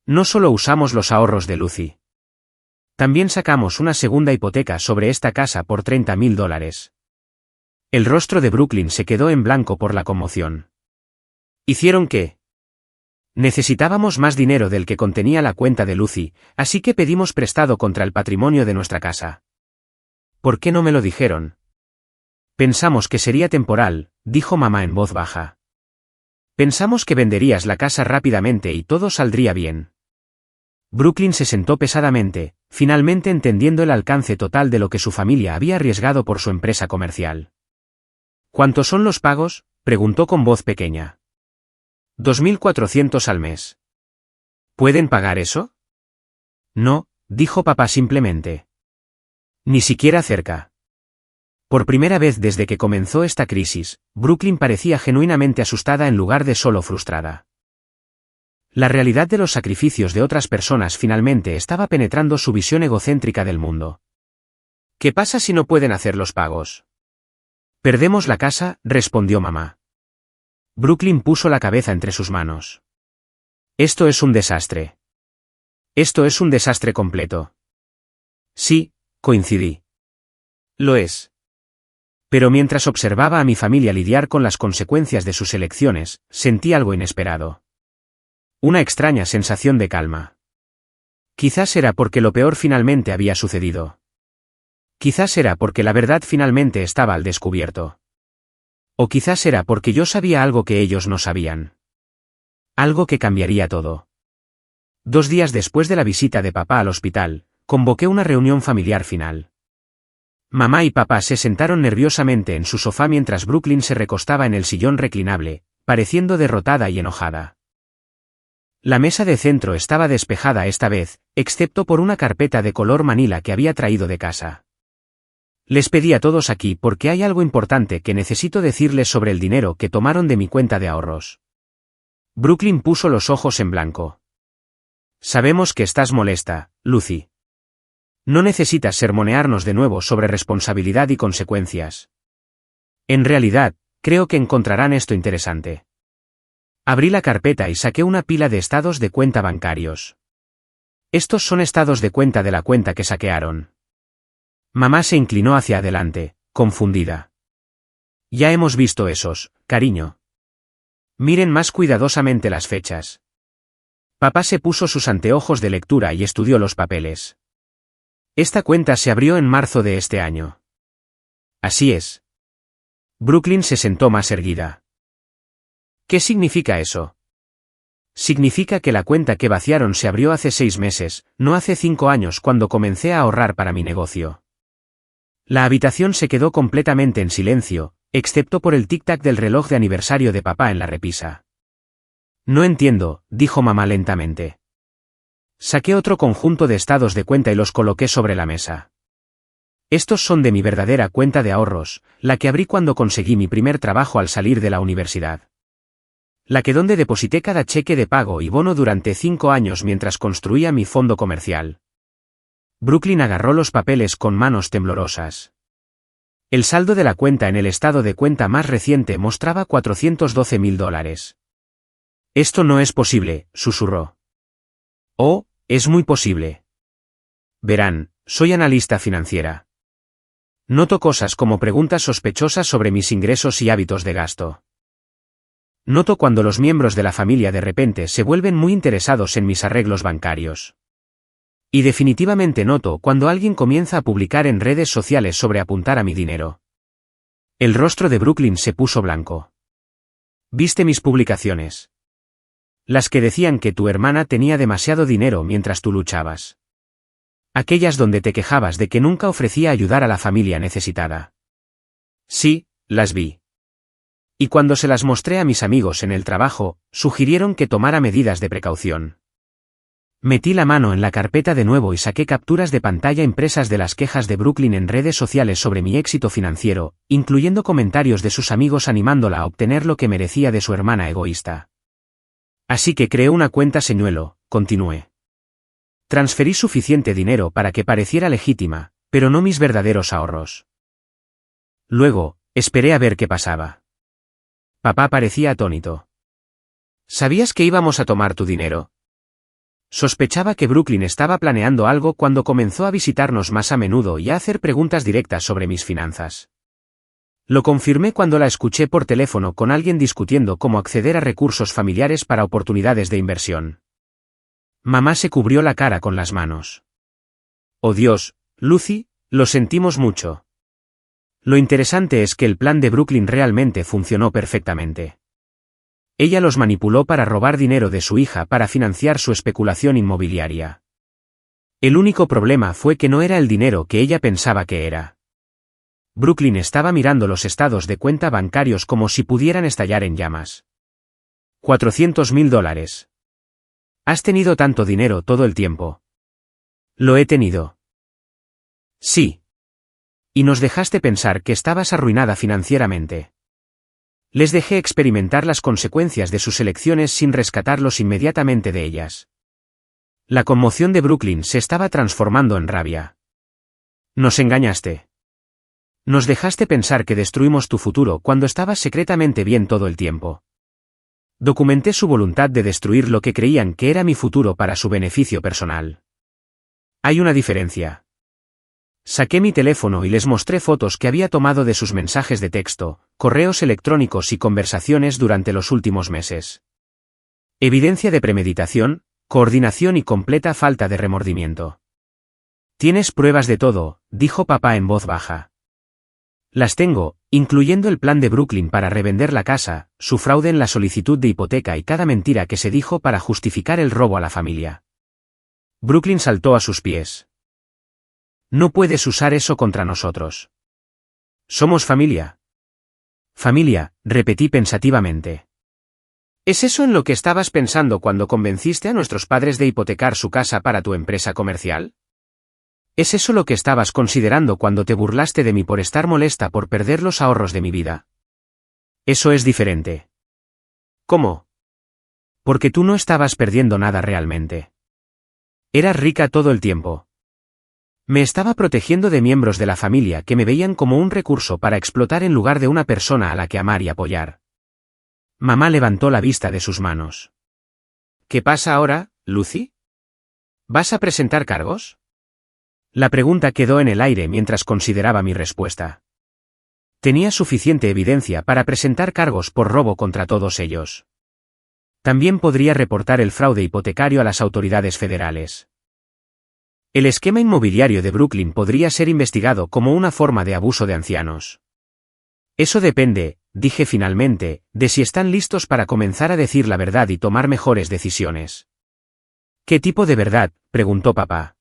No solo usamos los ahorros de Lucy. También sacamos una segunda hipoteca sobre esta casa por $30,000. El rostro de Brooklyn se quedó en blanco por la conmoción. ¿Hicieron qué? Necesitábamos más dinero del que contenía la cuenta de Lucy, así que pedimos prestado contra el patrimonio de nuestra casa. ¿Por qué no me lo dijeron? Pensamos que sería temporal, dijo mamá en voz baja. Pensamos que venderías la casa rápidamente y todo saldría bien. Brooklyn se sentó pesadamente, finalmente entendiendo el alcance total de lo que su familia había arriesgado por su empresa comercial. ¿Cuántos son los pagos?, preguntó con voz pequeña. 2.400 al mes. ¿Pueden pagar eso? No, dijo papá simplemente. Ni siquiera cerca. Por primera vez desde que comenzó esta crisis, Brooklyn parecía genuinamente asustada en lugar de solo frustrada. La realidad de los sacrificios de otras personas finalmente estaba penetrando su visión egocéntrica del mundo. ¿Qué pasa si no pueden hacer los pagos? Perdemos la casa, respondió mamá. Brooklyn puso la cabeza entre sus manos. Esto es un desastre. Esto es un desastre completo. Sí, coincidí. Lo es. Pero mientras observaba a mi familia lidiar con las consecuencias de sus elecciones, sentí algo inesperado. Una extraña sensación de calma. Quizás era porque lo peor finalmente había sucedido. Quizás era porque la verdad finalmente estaba al descubierto. O quizás era porque yo sabía algo que ellos no sabían. Algo que cambiaría todo. 2 días después de la visita de papá al hospital, convoqué una reunión familiar final. Mamá y papá se sentaron nerviosamente en su sofá mientras Brooklyn se recostaba en el sillón reclinable, pareciendo derrotada y enojada. La mesa de centro estaba despejada esta vez, excepto por una carpeta de color manila que había traído de casa. Les pedí a todos aquí porque hay algo importante que necesito decirles sobre el dinero que tomaron de mi cuenta de ahorros. Brooklyn puso los ojos en blanco. Sabemos que estás molesta, Lucy. No necesitas sermonearnos de nuevo sobre responsabilidad y consecuencias. En realidad, creo que encontrarán esto interesante. Abrí la carpeta y saqué una pila de estados de cuenta bancarios. Estos son estados de cuenta de la cuenta que saquearon. Mamá se inclinó hacia adelante, confundida. Ya hemos visto esos, cariño. Miren más cuidadosamente las fechas. Papá se puso sus anteojos de lectura y estudió los papeles. Esta cuenta se abrió en marzo de este año. Así es. Brooklyn se sentó más erguida. ¿Qué significa eso? Significa que la cuenta que vaciaron se abrió hace 6 meses, no hace 5 años cuando comencé a ahorrar para mi negocio. La habitación se quedó completamente en silencio, excepto por el tic-tac del reloj de aniversario de papá en la repisa. No entiendo, dijo mamá lentamente. Saqué otro conjunto de estados de cuenta y los coloqué sobre la mesa. Estos son de mi verdadera cuenta de ahorros, la que abrí cuando conseguí mi primer trabajo al salir de la universidad. La que donde deposité cada cheque de pago y bono durante 5 años mientras construía mi fondo comercial. Brooklyn agarró los papeles con manos temblorosas. El saldo de la cuenta en el estado de cuenta más reciente mostraba $412,000. Esto no es posible, susurró. Oh, es muy posible. Verán, soy analista financiera. Noto cosas como preguntas sospechosas sobre mis ingresos y hábitos de gasto. Noto cuando los miembros de la familia de repente se vuelven muy interesados en mis arreglos bancarios. Y definitivamente noto cuando alguien comienza a publicar en redes sociales sobre apuntar a mi dinero. El rostro de Brooklyn se puso blanco. ¿Viste mis publicaciones? Las que decían que tu hermana tenía demasiado dinero mientras tú luchabas. Aquellas donde te quejabas de que nunca ofrecía ayudar a la familia necesitada. Sí, las vi. Y cuando se las mostré a mis amigos en el trabajo, sugirieron que tomara medidas de precaución. Metí la mano en la carpeta de nuevo y saqué capturas de pantalla impresas de las quejas de Brooklyn en redes sociales sobre mi éxito financiero, incluyendo comentarios de sus amigos animándola a obtener lo que merecía de su hermana egoísta. Así que creé una cuenta señuelo, continué. Transferí suficiente dinero para que pareciera legítima, pero no mis verdaderos ahorros. Luego, esperé a ver qué pasaba. Papá parecía atónito. ¿Sabías que íbamos a tomar tu dinero? Sospechaba que Brooklyn estaba planeando algo cuando comenzó a visitarnos más a menudo y a hacer preguntas directas sobre mis finanzas. Lo confirmé cuando la escuché por teléfono con alguien discutiendo cómo acceder a recursos familiares para oportunidades de inversión. Mamá se cubrió la cara con las manos. Oh Dios, Lucy, lo sentimos mucho. Lo interesante es que el plan de Brooklyn realmente funcionó perfectamente. Ella los manipuló para robar dinero de su hija para financiar su especulación inmobiliaria. El único problema fue que no era el dinero que ella pensaba que era. Brooklyn estaba mirando los estados de cuenta bancarios como si pudieran estallar en llamas. $400,000. ¿Has tenido tanto dinero todo el tiempo? Lo he tenido. Sí. Y nos dejaste pensar que estabas arruinada financieramente. Les dejé experimentar las consecuencias de sus elecciones sin rescatarlos inmediatamente de ellas. La conmoción de Brooklyn se estaba transformando en rabia. Nos engañaste. Nos dejaste pensar que destruimos tu futuro cuando estabas secretamente bien todo el tiempo. Documenté su voluntad de destruir lo que creían que era mi futuro para su beneficio personal. Hay una diferencia. Saqué mi teléfono y les mostré fotos que había tomado de sus mensajes de texto, correos electrónicos y conversaciones durante los últimos meses. Evidencia de premeditación, coordinación y completa falta de remordimiento. Tienes pruebas de todo, dijo papá en voz baja. Las tengo, incluyendo el plan de Brooklyn para revender la casa, su fraude en la solicitud de hipoteca y cada mentira que se dijo para justificar el robo a la familia. Brooklyn saltó a sus pies. No puedes usar eso contra nosotros. Somos familia. Familia, repetí pensativamente. ¿Es eso en lo que estabas pensando cuando convenciste a nuestros padres de hipotecar su casa para tu empresa comercial? ¿Es eso lo que estabas considerando cuando te burlaste de mí por estar molesta por perder los ahorros de mi vida? Eso es diferente. ¿Cómo? Porque tú no estabas perdiendo nada realmente. Eras rica todo el tiempo. Me estaba protegiendo de miembros de la familia que me veían como un recurso para explotar en lugar de una persona a la que amar y apoyar. Mamá levantó la vista de sus manos. ¿Qué pasa ahora, Lucy? ¿Vas a presentar cargos? La pregunta quedó en el aire mientras consideraba mi respuesta. Tenía suficiente evidencia para presentar cargos por robo contra todos ellos. También podría reportar el fraude hipotecario a las autoridades federales. El esquema inmobiliario de Brooklyn podría ser investigado como una forma de abuso de ancianos. Eso depende, dije finalmente, de si están listos para comenzar a decir la verdad y tomar mejores decisiones. ¿Qué tipo de verdad?, preguntó papá.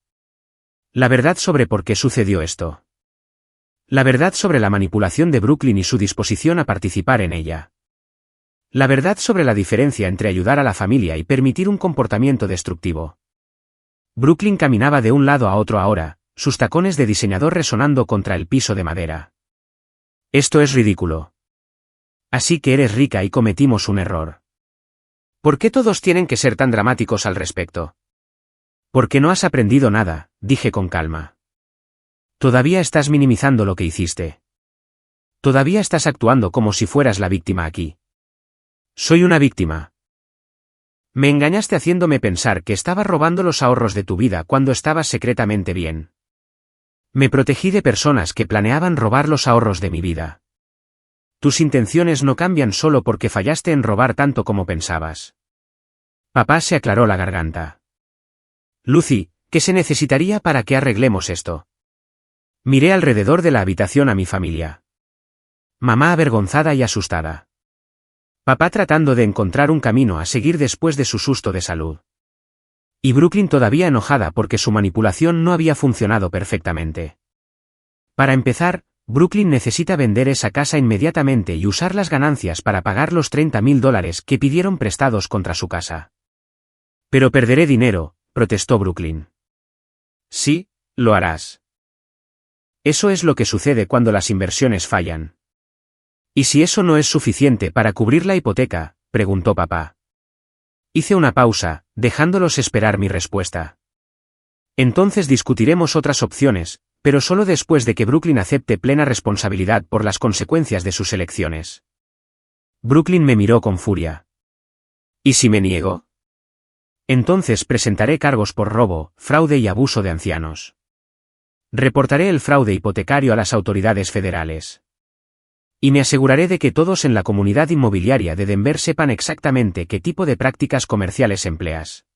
La verdad sobre por qué sucedió esto. La verdad sobre la manipulación de Brooklyn y su disposición a participar en ella. La verdad sobre la diferencia entre ayudar a la familia y permitir un comportamiento destructivo. Brooklyn caminaba de un lado a otro ahora, sus tacones de diseñador resonando contra el piso de madera. Esto es ridículo. Así que eres rica y cometimos un error. ¿Por qué todos tienen que ser tan dramáticos al respecto? Porque no has aprendido nada, dije con calma. Todavía estás minimizando lo que hiciste. Todavía estás actuando como si fueras la víctima aquí. Soy una víctima. Me engañaste haciéndome pensar que estaba robando los ahorros de tu vida cuando estabas secretamente bien. Me protegí de personas que planeaban robar los ahorros de mi vida. Tus intenciones no cambian solo porque fallaste en robar tanto como pensabas. Papá se aclaró la garganta. Lucy, ¿qué se necesitaría para que arreglemos esto? Miré alrededor de la habitación a mi familia. Mamá avergonzada y asustada. Papá tratando de encontrar un camino a seguir después de su susto de salud. Y Brooklyn todavía enojada porque su manipulación no había funcionado perfectamente. Para empezar, Brooklyn necesita vender esa casa inmediatamente y usar las ganancias para pagar los $30,000 que pidieron prestados contra su casa. Pero perderé dinero, protestó Brooklyn. Sí, lo harás. Eso es lo que sucede cuando las inversiones fallan. ¿Y si eso no es suficiente para cubrir la hipoteca?, preguntó papá. Hice una pausa, dejándolos esperar mi respuesta. Entonces discutiremos otras opciones, pero solo después de que Brooklyn acepte plena responsabilidad por las consecuencias de sus elecciones. Brooklyn me miró con furia. ¿Y si me niego? Entonces presentaré cargos por robo, fraude y abuso de ancianos. Reportaré el fraude hipotecario a las autoridades federales. Y me aseguraré de que todos en la comunidad inmobiliaria de Denver sepan exactamente qué tipo de prácticas comerciales empleas.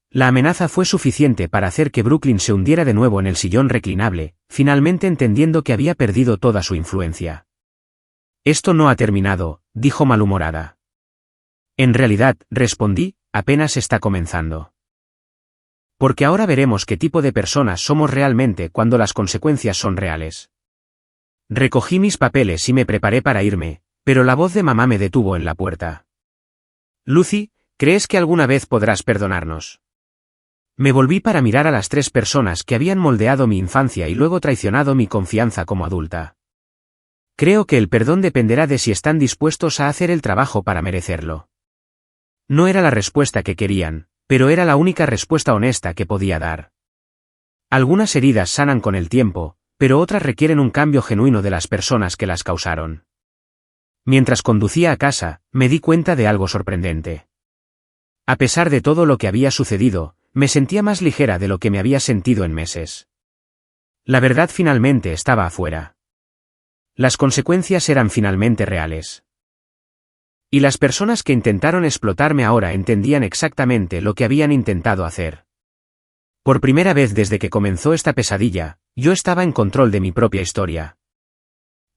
La amenaza fue suficiente para hacer que Brooklyn se hundiera de nuevo en el sillón reclinable, finalmente entendiendo que había perdido toda su influencia. Esto no ha terminado, dijo malhumorada. En realidad, respondí, apenas está comenzando. Porque ahora veremos qué tipo de personas somos realmente cuando las consecuencias son reales. Recogí mis papeles y me preparé para irme, pero la voz de mamá me detuvo en la puerta. Lucy, ¿crees que alguna vez podrás perdonarnos? Me volví para mirar a las 3 personas que habían moldeado mi infancia y luego traicionado mi confianza como adulta. Creo que el perdón dependerá de si están dispuestos a hacer el trabajo para merecerlo. No era la respuesta que querían, pero era la única respuesta honesta que podía dar. Algunas heridas sanan con el tiempo, pero otras requieren un cambio genuino de las personas que las causaron. Mientras conducía a casa, me di cuenta de algo sorprendente. A pesar de todo lo que había sucedido, me sentía más ligera de lo que me había sentido en meses. La verdad finalmente estaba afuera. Las consecuencias eran finalmente reales. Y las personas que intentaron explotarme ahora entendían exactamente lo que habían intentado hacer. Por primera vez desde que comenzó esta pesadilla, yo estaba en control de mi propia historia.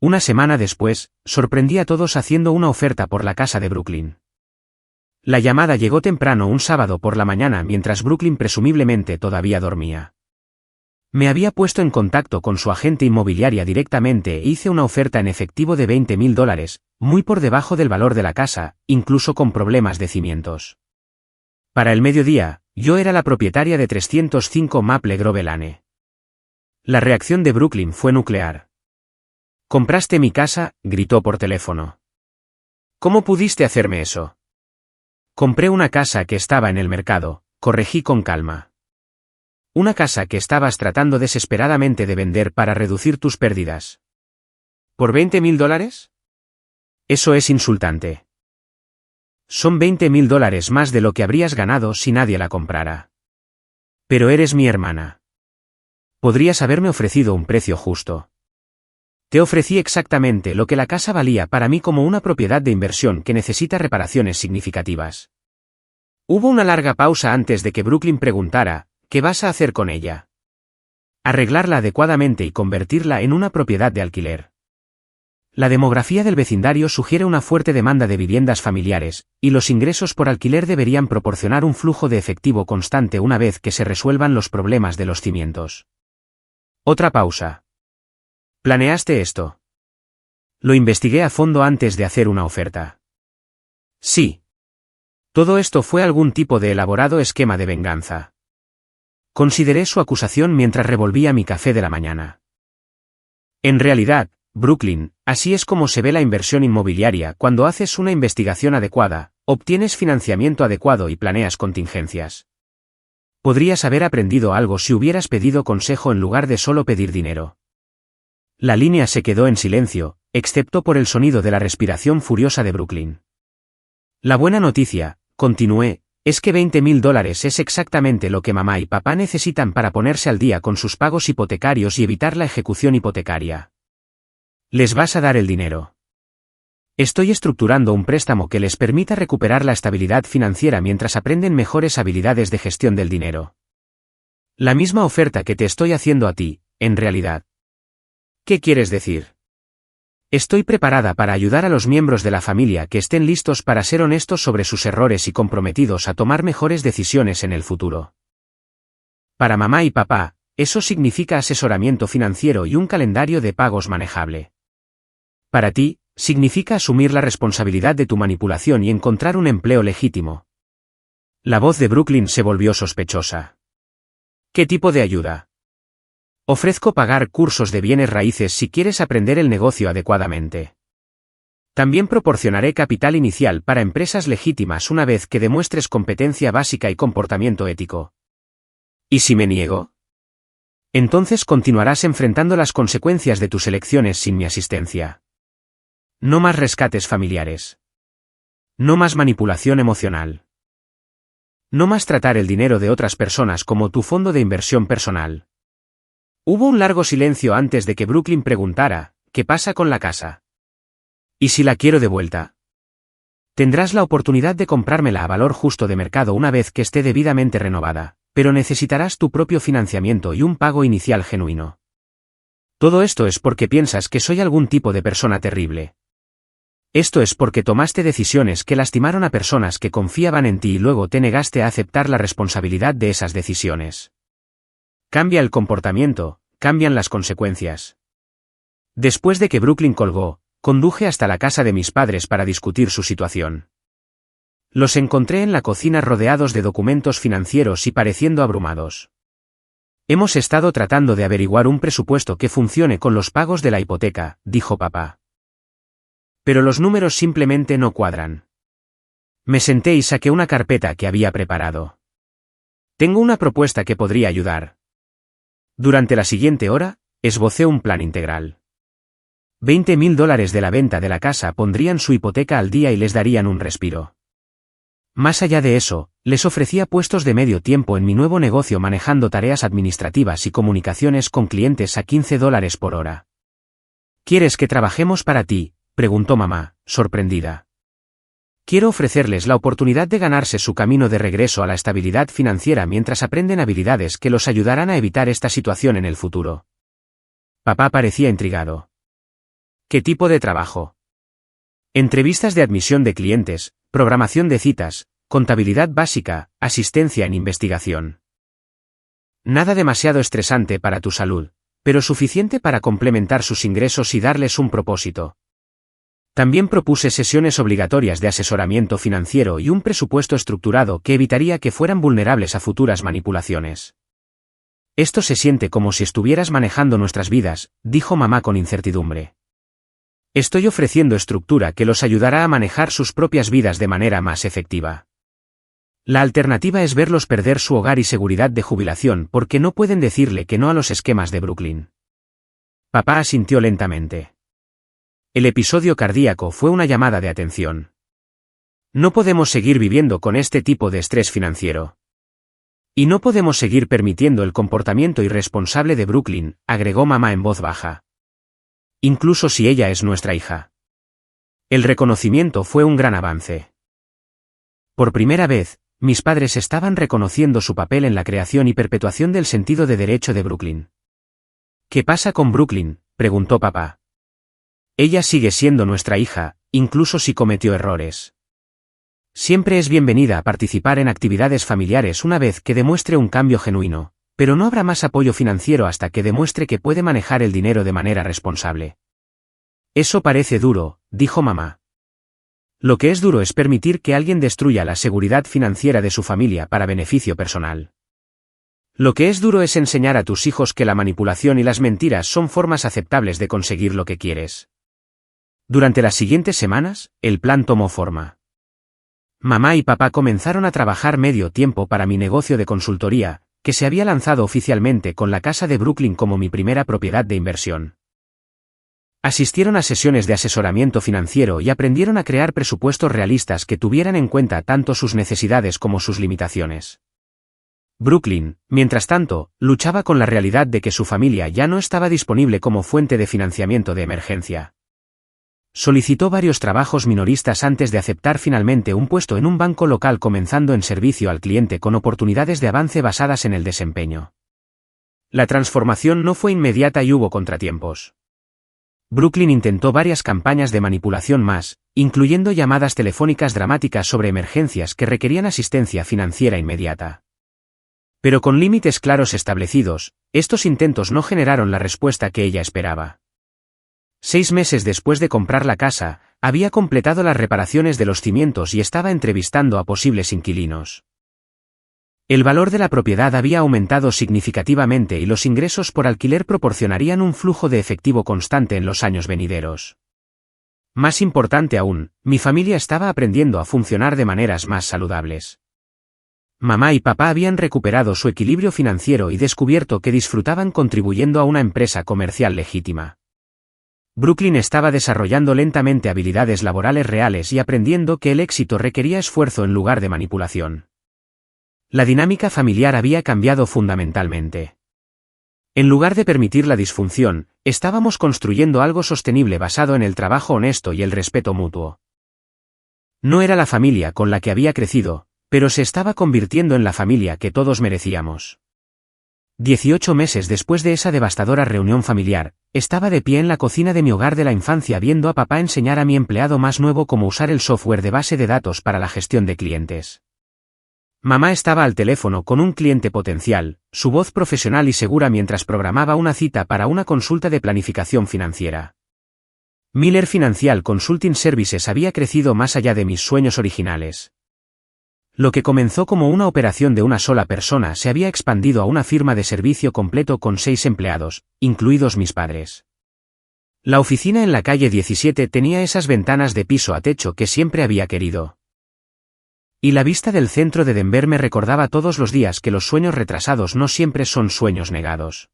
Una semana después, sorprendí a todos haciendo una oferta por la casa de Brooklyn. La llamada llegó temprano un sábado por la mañana mientras Brooklyn presumiblemente todavía dormía. Me había puesto en contacto con su agente inmobiliaria directamente e hice una oferta en efectivo de $20,000, muy por debajo del valor de la casa, incluso con problemas de cimientos. Para el mediodía, yo era la propietaria de 305 Maple Grove Lane. La reacción de Brooklyn fue nuclear. «¿Compraste mi casa?», gritó por teléfono. «¿Cómo pudiste hacerme eso?». «Compré una casa que estaba en el mercado», corregí con calma. «Una casa que estabas tratando desesperadamente de vender para reducir tus pérdidas». «¿Por $20,000? Eso es insultante. Son $20,000 más de lo que habrías ganado si nadie la comprara. Pero eres mi hermana. Podrías haberme ofrecido un precio justo. Te ofrecí exactamente lo que la casa valía para mí como una propiedad de inversión que necesita reparaciones significativas». Hubo una larga pausa antes de que Brooklyn preguntara: «¿Qué vas a hacer con ella?». «Arreglarla adecuadamente y convertirla en una propiedad de alquiler». La demografía del vecindario sugiere una fuerte demanda de viviendas familiares, y los ingresos por alquiler deberían proporcionar un flujo de efectivo constante una vez que se resuelvan los problemas de los cimientos. Otra pausa. ¿Planeaste esto? Lo investigué a fondo antes de hacer una oferta. Sí. Todo esto fue algún tipo de elaborado esquema de venganza. Consideré su acusación mientras revolvía mi café de la mañana. En realidad, Brooklyn, así es como se ve la inversión inmobiliaria cuando haces una investigación adecuada, obtienes financiamiento adecuado y planeas contingencias. Podrías haber aprendido algo si hubieras pedido consejo en lugar de solo pedir dinero. La línea se quedó en silencio, excepto por el sonido de la respiración furiosa de Brooklyn. La buena noticia, continué, es que $20,000 es exactamente lo que mamá y papá necesitan para ponerse al día con sus pagos hipotecarios y evitar la ejecución hipotecaria. Les vas a dar el dinero. Estoy estructurando un préstamo que les permita recuperar la estabilidad financiera mientras aprenden mejores habilidades de gestión del dinero. La misma oferta que te estoy haciendo a ti, en realidad. ¿Qué quieres decir? Estoy preparada para ayudar a los miembros de la familia que estén listos para ser honestos sobre sus errores y comprometidos a tomar mejores decisiones en el futuro. Para mamá y papá, eso significa asesoramiento financiero y un calendario de pagos manejable. Para ti, significa asumir la responsabilidad de tu manipulación y encontrar un empleo legítimo. La voz de Brooklyn se volvió sospechosa. ¿Qué tipo de ayuda? Ofrezco pagar cursos de bienes raíces si quieres aprender el negocio adecuadamente. También proporcionaré capital inicial para empresas legítimas una vez que demuestres competencia básica y comportamiento ético. ¿Y si me niego? Entonces continuarás enfrentando las consecuencias de tus elecciones sin mi asistencia. No más rescates familiares. No más manipulación emocional. No más tratar el dinero de otras personas como tu fondo de inversión personal. Hubo un largo silencio antes de que Brooklyn preguntara: ¿qué pasa con la casa? ¿Y si la quiero de vuelta? Tendrás la oportunidad de comprármela a valor justo de mercado una vez que esté debidamente renovada, pero necesitarás tu propio financiamiento y un pago inicial genuino. Todo esto es porque piensas que soy algún tipo de persona terrible. Esto es porque tomaste decisiones que lastimaron a personas que confiaban en ti y luego te negaste a aceptar la responsabilidad de esas decisiones. Cambia el comportamiento, cambian las consecuencias. Después de que Brooklyn colgó, conduje hasta la casa de mis padres para discutir su situación. Los encontré en la cocina rodeados de documentos financieros y pareciendo abrumados. Hemos estado tratando de averiguar un presupuesto que funcione con los pagos de la hipoteca, dijo papá. Pero los números simplemente no cuadran. Me senté y saqué una carpeta que había preparado. Tengo una propuesta que podría ayudar. Durante la siguiente hora, esbocé un plan integral. $20.000 de la venta de la casa pondrían su hipoteca al día y les darían un respiro. Más allá de eso, les ofrecía puestos de medio tiempo en mi nuevo negocio manejando tareas administrativas y comunicaciones con clientes a $15 por hora. ¿Quieres que trabajemos para ti?, preguntó mamá, sorprendida. Quiero ofrecerles la oportunidad de ganarse su camino de regreso a la estabilidad financiera mientras aprenden habilidades que los ayudarán a evitar esta situación en el futuro. Papá parecía intrigado. ¿Qué tipo de trabajo? Entrevistas de admisión de clientes, programación de citas, contabilidad básica, asistencia en investigación. Nada demasiado estresante para tu salud, pero suficiente para complementar sus ingresos y darles un propósito. También propuse sesiones obligatorias de asesoramiento financiero y un presupuesto estructurado que evitaría que fueran vulnerables a futuras manipulaciones. Esto se siente como si estuvieras manejando nuestras vidas, dijo mamá con incertidumbre. Estoy ofreciendo estructura que los ayudará a manejar sus propias vidas de manera más efectiva. La alternativa es verlos perder su hogar y seguridad de jubilación porque no pueden decirle que no a los esquemas de Brooklyn. Papá asintió lentamente. El episodio cardíaco fue una llamada de atención. No podemos seguir viviendo con este tipo de estrés financiero. Y no podemos seguir permitiendo el comportamiento irresponsable de Brooklyn, agregó mamá en voz baja. Incluso si ella es nuestra hija. El reconocimiento fue un gran avance. Por primera vez, mis padres estaban reconociendo su papel en la creación y perpetuación del sentido de derecho de Brooklyn. ¿Qué pasa con Brooklyn?, preguntó papá. Ella sigue siendo nuestra hija, incluso si cometió errores. Siempre es bienvenida a participar en actividades familiares una vez que demuestre un cambio genuino, pero no habrá más apoyo financiero hasta que demuestre que puede manejar el dinero de manera responsable. Eso parece duro, dijo mamá. Lo que es duro es permitir que alguien destruya la seguridad financiera de su familia para beneficio personal. Lo que es duro es enseñar a tus hijos que la manipulación y las mentiras son formas aceptables de conseguir lo que quieres. Durante las siguientes semanas, el plan tomó forma. Mamá y papá comenzaron a trabajar medio tiempo para mi negocio de consultoría, que se había lanzado oficialmente con la casa de Brooklyn como mi primera propiedad de inversión. Asistieron a sesiones de asesoramiento financiero y aprendieron a crear presupuestos realistas que tuvieran en cuenta tanto sus necesidades como sus limitaciones. Brooklyn, mientras tanto, luchaba con la realidad de que su familia ya no estaba disponible como fuente de financiamiento de emergencia. Solicitó varios trabajos minoristas antes de aceptar finalmente un puesto en un banco local comenzando en servicio al cliente con oportunidades de avance basadas en el desempeño. La transformación no fue inmediata y hubo contratiempos. Brooklyn intentó varias campañas de manipulación más, incluyendo llamadas telefónicas dramáticas sobre emergencias que requerían asistencia financiera inmediata. Pero con límites claros establecidos, estos intentos no generaron la respuesta que ella esperaba. 6 meses después de comprar la casa, había completado las reparaciones de los cimientos y estaba entrevistando a posibles inquilinos. El valor de la propiedad había aumentado significativamente y los ingresos por alquiler proporcionarían un flujo de efectivo constante en los años venideros. Más importante aún, mi familia estaba aprendiendo a funcionar de maneras más saludables. Mamá y papá habían recuperado su equilibrio financiero y descubierto que disfrutaban contribuyendo a una empresa comercial legítima. Brooklyn estaba desarrollando lentamente habilidades laborales reales y aprendiendo que el éxito requería esfuerzo en lugar de manipulación. La dinámica familiar había cambiado fundamentalmente. En lugar de permitir la disfunción, estábamos construyendo algo sostenible basado en el trabajo honesto y el respeto mutuo. No era la familia con la que había crecido, pero se estaba convirtiendo en la familia que todos merecíamos. 18 meses después de esa devastadora reunión familiar, estaba de pie en la cocina de mi hogar de la infancia viendo a papá enseñar a mi empleado más nuevo cómo usar el software de base de datos para la gestión de clientes. Mamá estaba al teléfono con un cliente potencial, su voz profesional y segura mientras programaba una cita para una consulta de planificación financiera. Miller Financial Consulting Services había crecido más allá de mis sueños originales. Lo que comenzó como una operación de una sola persona se había expandido a una firma de servicio completo con 6 empleados, incluidos mis padres. La oficina en la calle 17 tenía esas ventanas de piso a techo que siempre había querido. Y la vista del centro de Denver me recordaba todos los días que los sueños retrasados no siempre son sueños negados.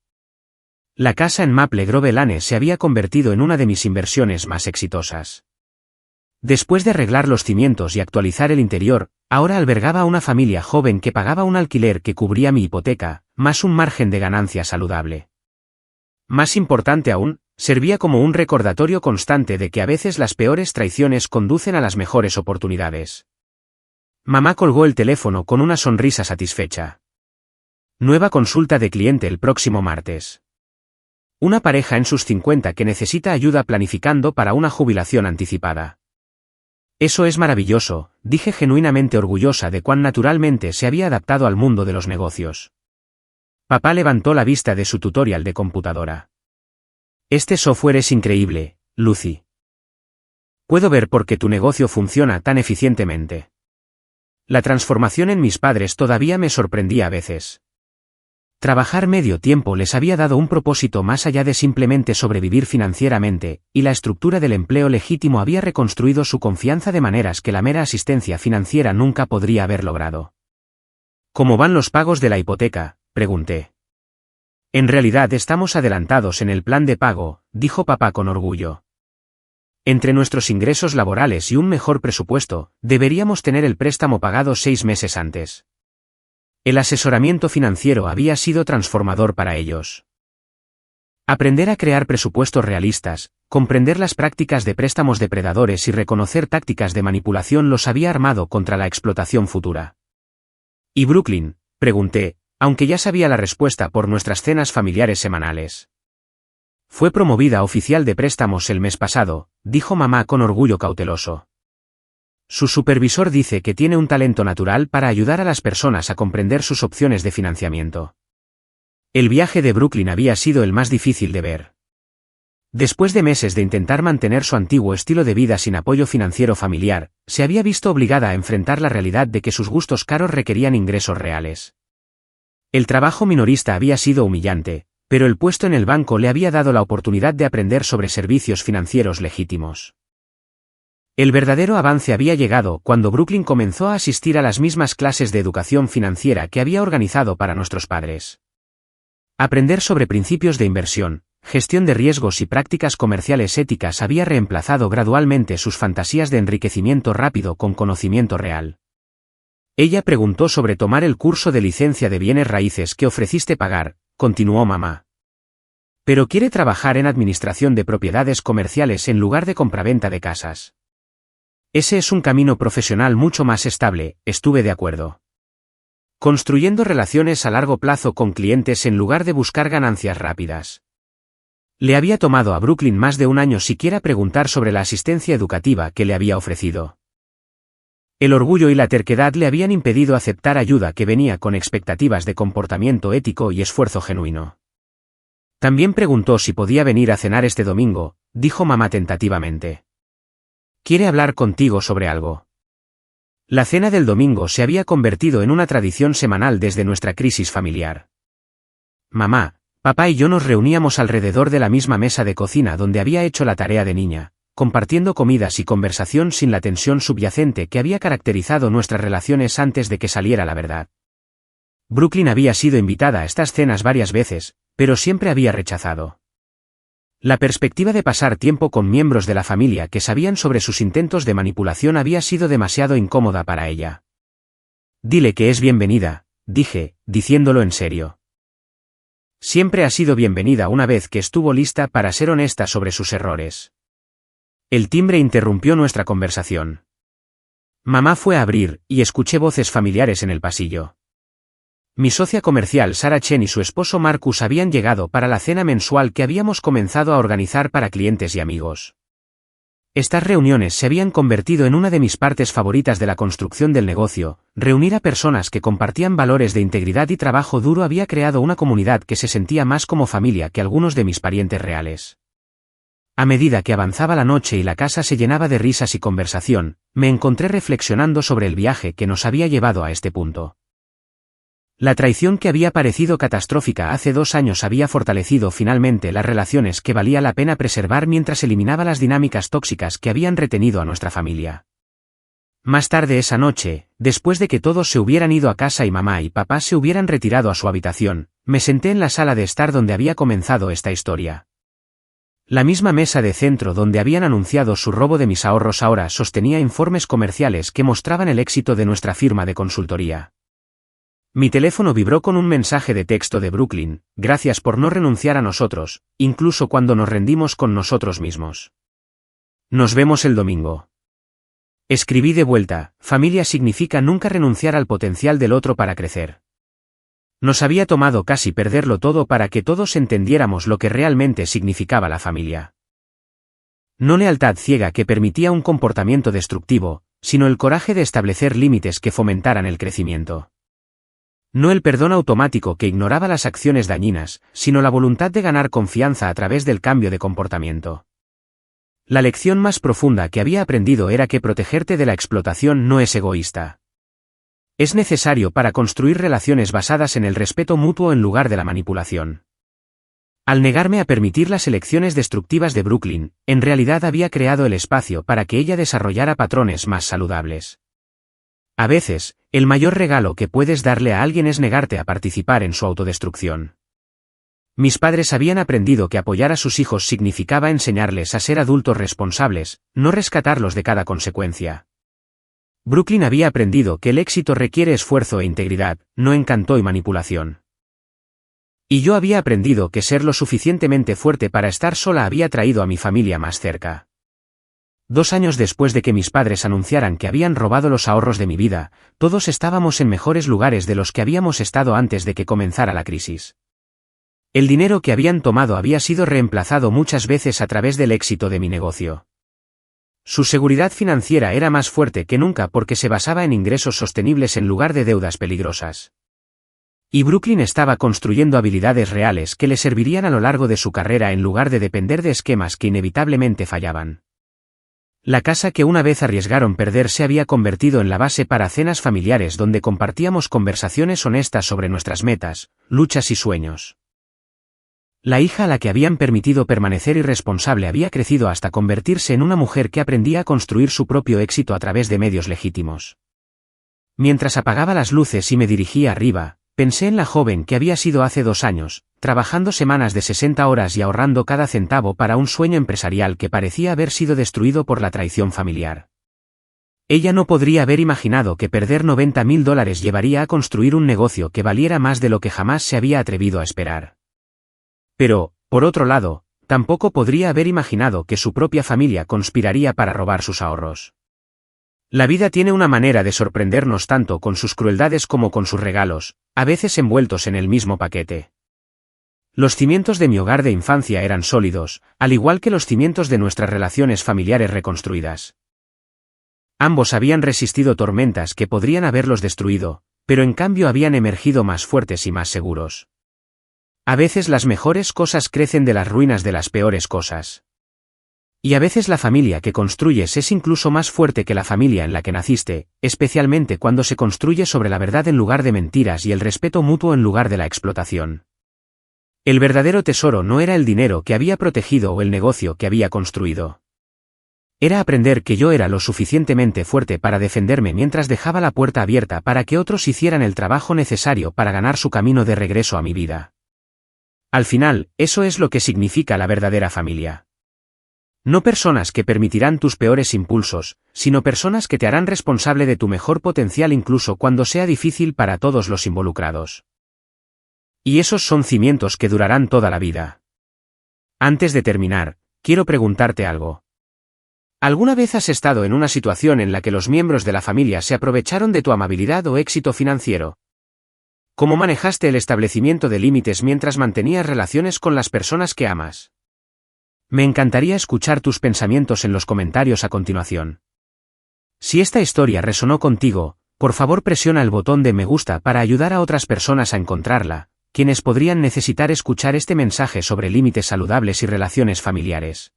La casa en Maple Grove Lane se había convertido en una de mis inversiones más exitosas. Después de arreglar los cimientos y actualizar el interior, ahora albergaba a una familia joven que pagaba un alquiler que cubría mi hipoteca, más un margen de ganancia saludable. Más importante aún, servía como un recordatorio constante de que a veces las peores traiciones conducen a las mejores oportunidades. Mamá colgó el teléfono con una sonrisa satisfecha. Nueva consulta de cliente el próximo martes. Una pareja en sus 50 que necesita ayuda planificando para una jubilación anticipada. Eso es maravilloso, dije genuinamente orgullosa de cuán naturalmente se había adaptado al mundo de los negocios. Papá levantó la vista de su tutorial de computadora. Este software es increíble, Lucy. Puedo ver por qué tu negocio funciona tan eficientemente. La transformación en mis padres todavía me sorprendía a veces. Trabajar medio tiempo les había dado un propósito más allá de simplemente sobrevivir financieramente, y la estructura del empleo legítimo había reconstruido su confianza de maneras que la mera asistencia financiera nunca podría haber logrado. ¿Cómo van los pagos de la hipoteca?, pregunté. En realidad estamos adelantados en el plan de pago, dijo papá con orgullo. Entre nuestros ingresos laborales y un mejor presupuesto, deberíamos tener el préstamo pagado 6 meses antes. El asesoramiento financiero había sido transformador para ellos. Aprender a crear presupuestos realistas, comprender las prácticas de préstamos depredadores y reconocer tácticas de manipulación los había armado contra la explotación futura. ¿Y Brooklyn?, pregunté, aunque ya sabía la respuesta por nuestras cenas familiares semanales. Fue promovida a oficial de préstamos el mes pasado, dijo mamá con orgullo cauteloso. Su supervisor dice que tiene un talento natural para ayudar a las personas a comprender sus opciones de financiamiento. El viaje de Brooklyn había sido el más difícil de ver. Después de meses de intentar mantener su antiguo estilo de vida sin apoyo financiero familiar, se había visto obligada a enfrentar la realidad de que sus gustos caros requerían ingresos reales. El trabajo minorista había sido humillante, pero el puesto en el banco le había dado la oportunidad de aprender sobre servicios financieros legítimos. El verdadero avance había llegado cuando Brooklyn comenzó a asistir a las mismas clases de educación financiera que había organizado para nuestros padres. Aprender sobre principios de inversión, gestión de riesgos y prácticas comerciales éticas había reemplazado gradualmente sus fantasías de enriquecimiento rápido con conocimiento real. Ella preguntó sobre tomar el curso de licencia de bienes raíces que ofreciste pagar, continuó mamá. Pero quiere trabajar en administración de propiedades comerciales en lugar de compraventa de casas. Ese es un camino profesional mucho más estable, estuve de acuerdo. Construyendo relaciones a largo plazo con clientes en lugar de buscar ganancias rápidas. Le había tomado a Brooklyn más de un año siquiera preguntar sobre la asistencia educativa que le había ofrecido. El orgullo y la terquedad le habían impedido aceptar ayuda que venía con expectativas de comportamiento ético y esfuerzo genuino. También preguntó si podía venir a cenar este domingo, dijo mamá tentativamente. Quiere hablar contigo sobre algo. La cena del domingo se había convertido en una tradición semanal desde nuestra crisis familiar. Mamá, papá y yo nos reuníamos alrededor de la misma mesa de cocina donde había hecho la tarea de niña, compartiendo comidas y conversación sin la tensión subyacente que había caracterizado nuestras relaciones antes de que saliera la verdad. Brooklyn había sido invitada a estas cenas varias veces, pero siempre había rechazado. La perspectiva de pasar tiempo con miembros de la familia que sabían sobre sus intentos de manipulación había sido demasiado incómoda para ella. Dile que es bienvenida, dije, diciéndolo en serio. Siempre ha sido bienvenida una vez que estuvo lista para ser honesta sobre sus errores. El timbre interrumpió nuestra conversación. Mamá fue a abrir, y escuché voces familiares en el pasillo. Mi socia comercial Sarah Chen y su esposo Marcus habían llegado para la cena mensual que habíamos comenzado a organizar para clientes y amigos. Estas reuniones se habían convertido en una de mis partes favoritas de la construcción del negocio. Reunir a personas que compartían valores de integridad y trabajo duro había creado una comunidad que se sentía más como familia que algunos de mis parientes reales. A medida que avanzaba la noche y la casa se llenaba de risas y conversación, me encontré reflexionando sobre el viaje que nos había llevado a este punto. La traición que había parecido catastrófica hace 2 años había fortalecido finalmente las relaciones que valía la pena preservar mientras eliminaba las dinámicas tóxicas que habían retenido a nuestra familia. Más tarde esa noche, después de que todos se hubieran ido a casa y mamá y papá se hubieran retirado a su habitación, me senté en la sala de estar donde había comenzado esta historia. La misma mesa de centro donde habían anunciado su robo de mis ahorros ahora sostenía informes comerciales que mostraban el éxito de nuestra firma de consultoría. Mi teléfono vibró con un mensaje de texto de Brooklyn: gracias por no renunciar a nosotros, incluso cuando nos rendimos con nosotros mismos. Nos vemos el domingo. Escribí de vuelta: familia significa nunca renunciar al potencial del otro para crecer. Nos había tomado casi perderlo todo para que todos entendiéramos lo que realmente significaba la familia. No lealtad ciega que permitía un comportamiento destructivo, sino el coraje de establecer límites que fomentaran el crecimiento. No el perdón automático que ignoraba las acciones dañinas, sino la voluntad de ganar confianza a través del cambio de comportamiento. La lección más profunda que había aprendido era que protegerte de la explotación no es egoísta. Es necesario para construir relaciones basadas en el respeto mutuo en lugar de la manipulación. Al negarme a permitir las elecciones destructivas de Brooklyn, en realidad había creado el espacio para que ella desarrollara patrones más saludables. A veces, el mayor regalo que puedes darle a alguien es negarte a participar en su autodestrucción. Mis padres habían aprendido que apoyar a sus hijos significaba enseñarles a ser adultos responsables, no rescatarlos de cada consecuencia. Brooklyn había aprendido que el éxito requiere esfuerzo e integridad, no encanto y manipulación. Y yo había aprendido que ser lo suficientemente fuerte para estar sola había traído a mi familia más cerca. 2 años después de que mis padres anunciaran que habían robado los ahorros de mi vida, todos estábamos en mejores lugares de los que habíamos estado antes de que comenzara la crisis. El dinero que habían tomado había sido reemplazado muchas veces a través del éxito de mi negocio. Su seguridad financiera era más fuerte que nunca porque se basaba en ingresos sostenibles en lugar de deudas peligrosas. Y Brooklyn estaba construyendo habilidades reales que le servirían a lo largo de su carrera en lugar de depender de esquemas que inevitablemente fallaban. La casa que una vez arriesgaron perder se había convertido en la base para cenas familiares donde compartíamos conversaciones honestas sobre nuestras metas, luchas y sueños. La hija a la que habían permitido permanecer irresponsable había crecido hasta convertirse en una mujer que aprendía a construir su propio éxito a través de medios legítimos. Mientras apagaba las luces y me dirigía arriba, pensé en la joven que había sido hace 2 años, trabajando semanas de 60 horas y ahorrando cada centavo para un sueño empresarial que parecía haber sido destruido por la traición familiar. Ella no podría haber imaginado que perder $90,000 llevaría a construir un negocio que valiera más de lo que jamás se había atrevido a esperar. Pero, por otro lado, tampoco podría haber imaginado que su propia familia conspiraría para robar sus ahorros. La vida tiene una manera de sorprendernos tanto con sus crueldades como con sus regalos, a veces envueltos en el mismo paquete. Los cimientos de mi hogar de infancia eran sólidos, al igual que los cimientos de nuestras relaciones familiares reconstruidas. Ambos habían resistido tormentas que podrían haberlos destruido, pero en cambio habían emergido más fuertes y más seguros. A veces las mejores cosas crecen de las ruinas de las peores cosas. Y a veces la familia que construyes es incluso más fuerte que la familia en la que naciste, especialmente cuando se construye sobre la verdad en lugar de mentiras y el respeto mutuo en lugar de la explotación. El verdadero tesoro no era el dinero que había protegido o el negocio que había construido. Era aprender que yo era lo suficientemente fuerte para defenderme mientras dejaba la puerta abierta para que otros hicieran el trabajo necesario para ganar su camino de regreso a mi vida. Al final, eso es lo que significa la verdadera familia. No personas que permitirán tus peores impulsos, sino personas que te harán responsable de tu mejor potencial incluso cuando sea difícil para todos los involucrados. Y esos son cimientos que durarán toda la vida. Antes de terminar, quiero preguntarte algo. ¿Alguna vez has estado en una situación en la que los miembros de la familia se aprovecharon de tu amabilidad o éxito financiero? ¿Cómo manejaste el establecimiento de límites mientras mantenías relaciones con las personas que amas? Me encantaría escuchar tus pensamientos en los comentarios a continuación. Si esta historia resonó contigo, por favor presiona el botón de me gusta para ayudar a otras personas a encontrarla, quienes podrían necesitar escuchar este mensaje sobre límites saludables y relaciones familiares.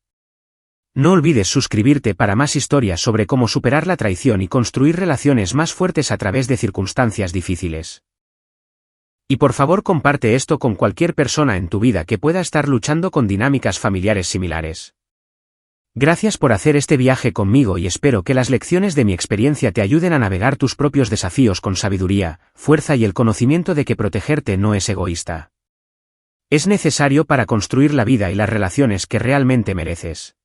No olvides suscribirte para más historias sobre cómo superar la traición y construir relaciones más fuertes a través de circunstancias difíciles. Y por favor comparte esto con cualquier persona en tu vida que pueda estar luchando con dinámicas familiares similares. Gracias por hacer este viaje conmigo y espero que las lecciones de mi experiencia te ayuden a navegar tus propios desafíos con sabiduría, fuerza y el conocimiento de que protegerte no es egoísta. Es necesario para construir la vida y las relaciones que realmente mereces.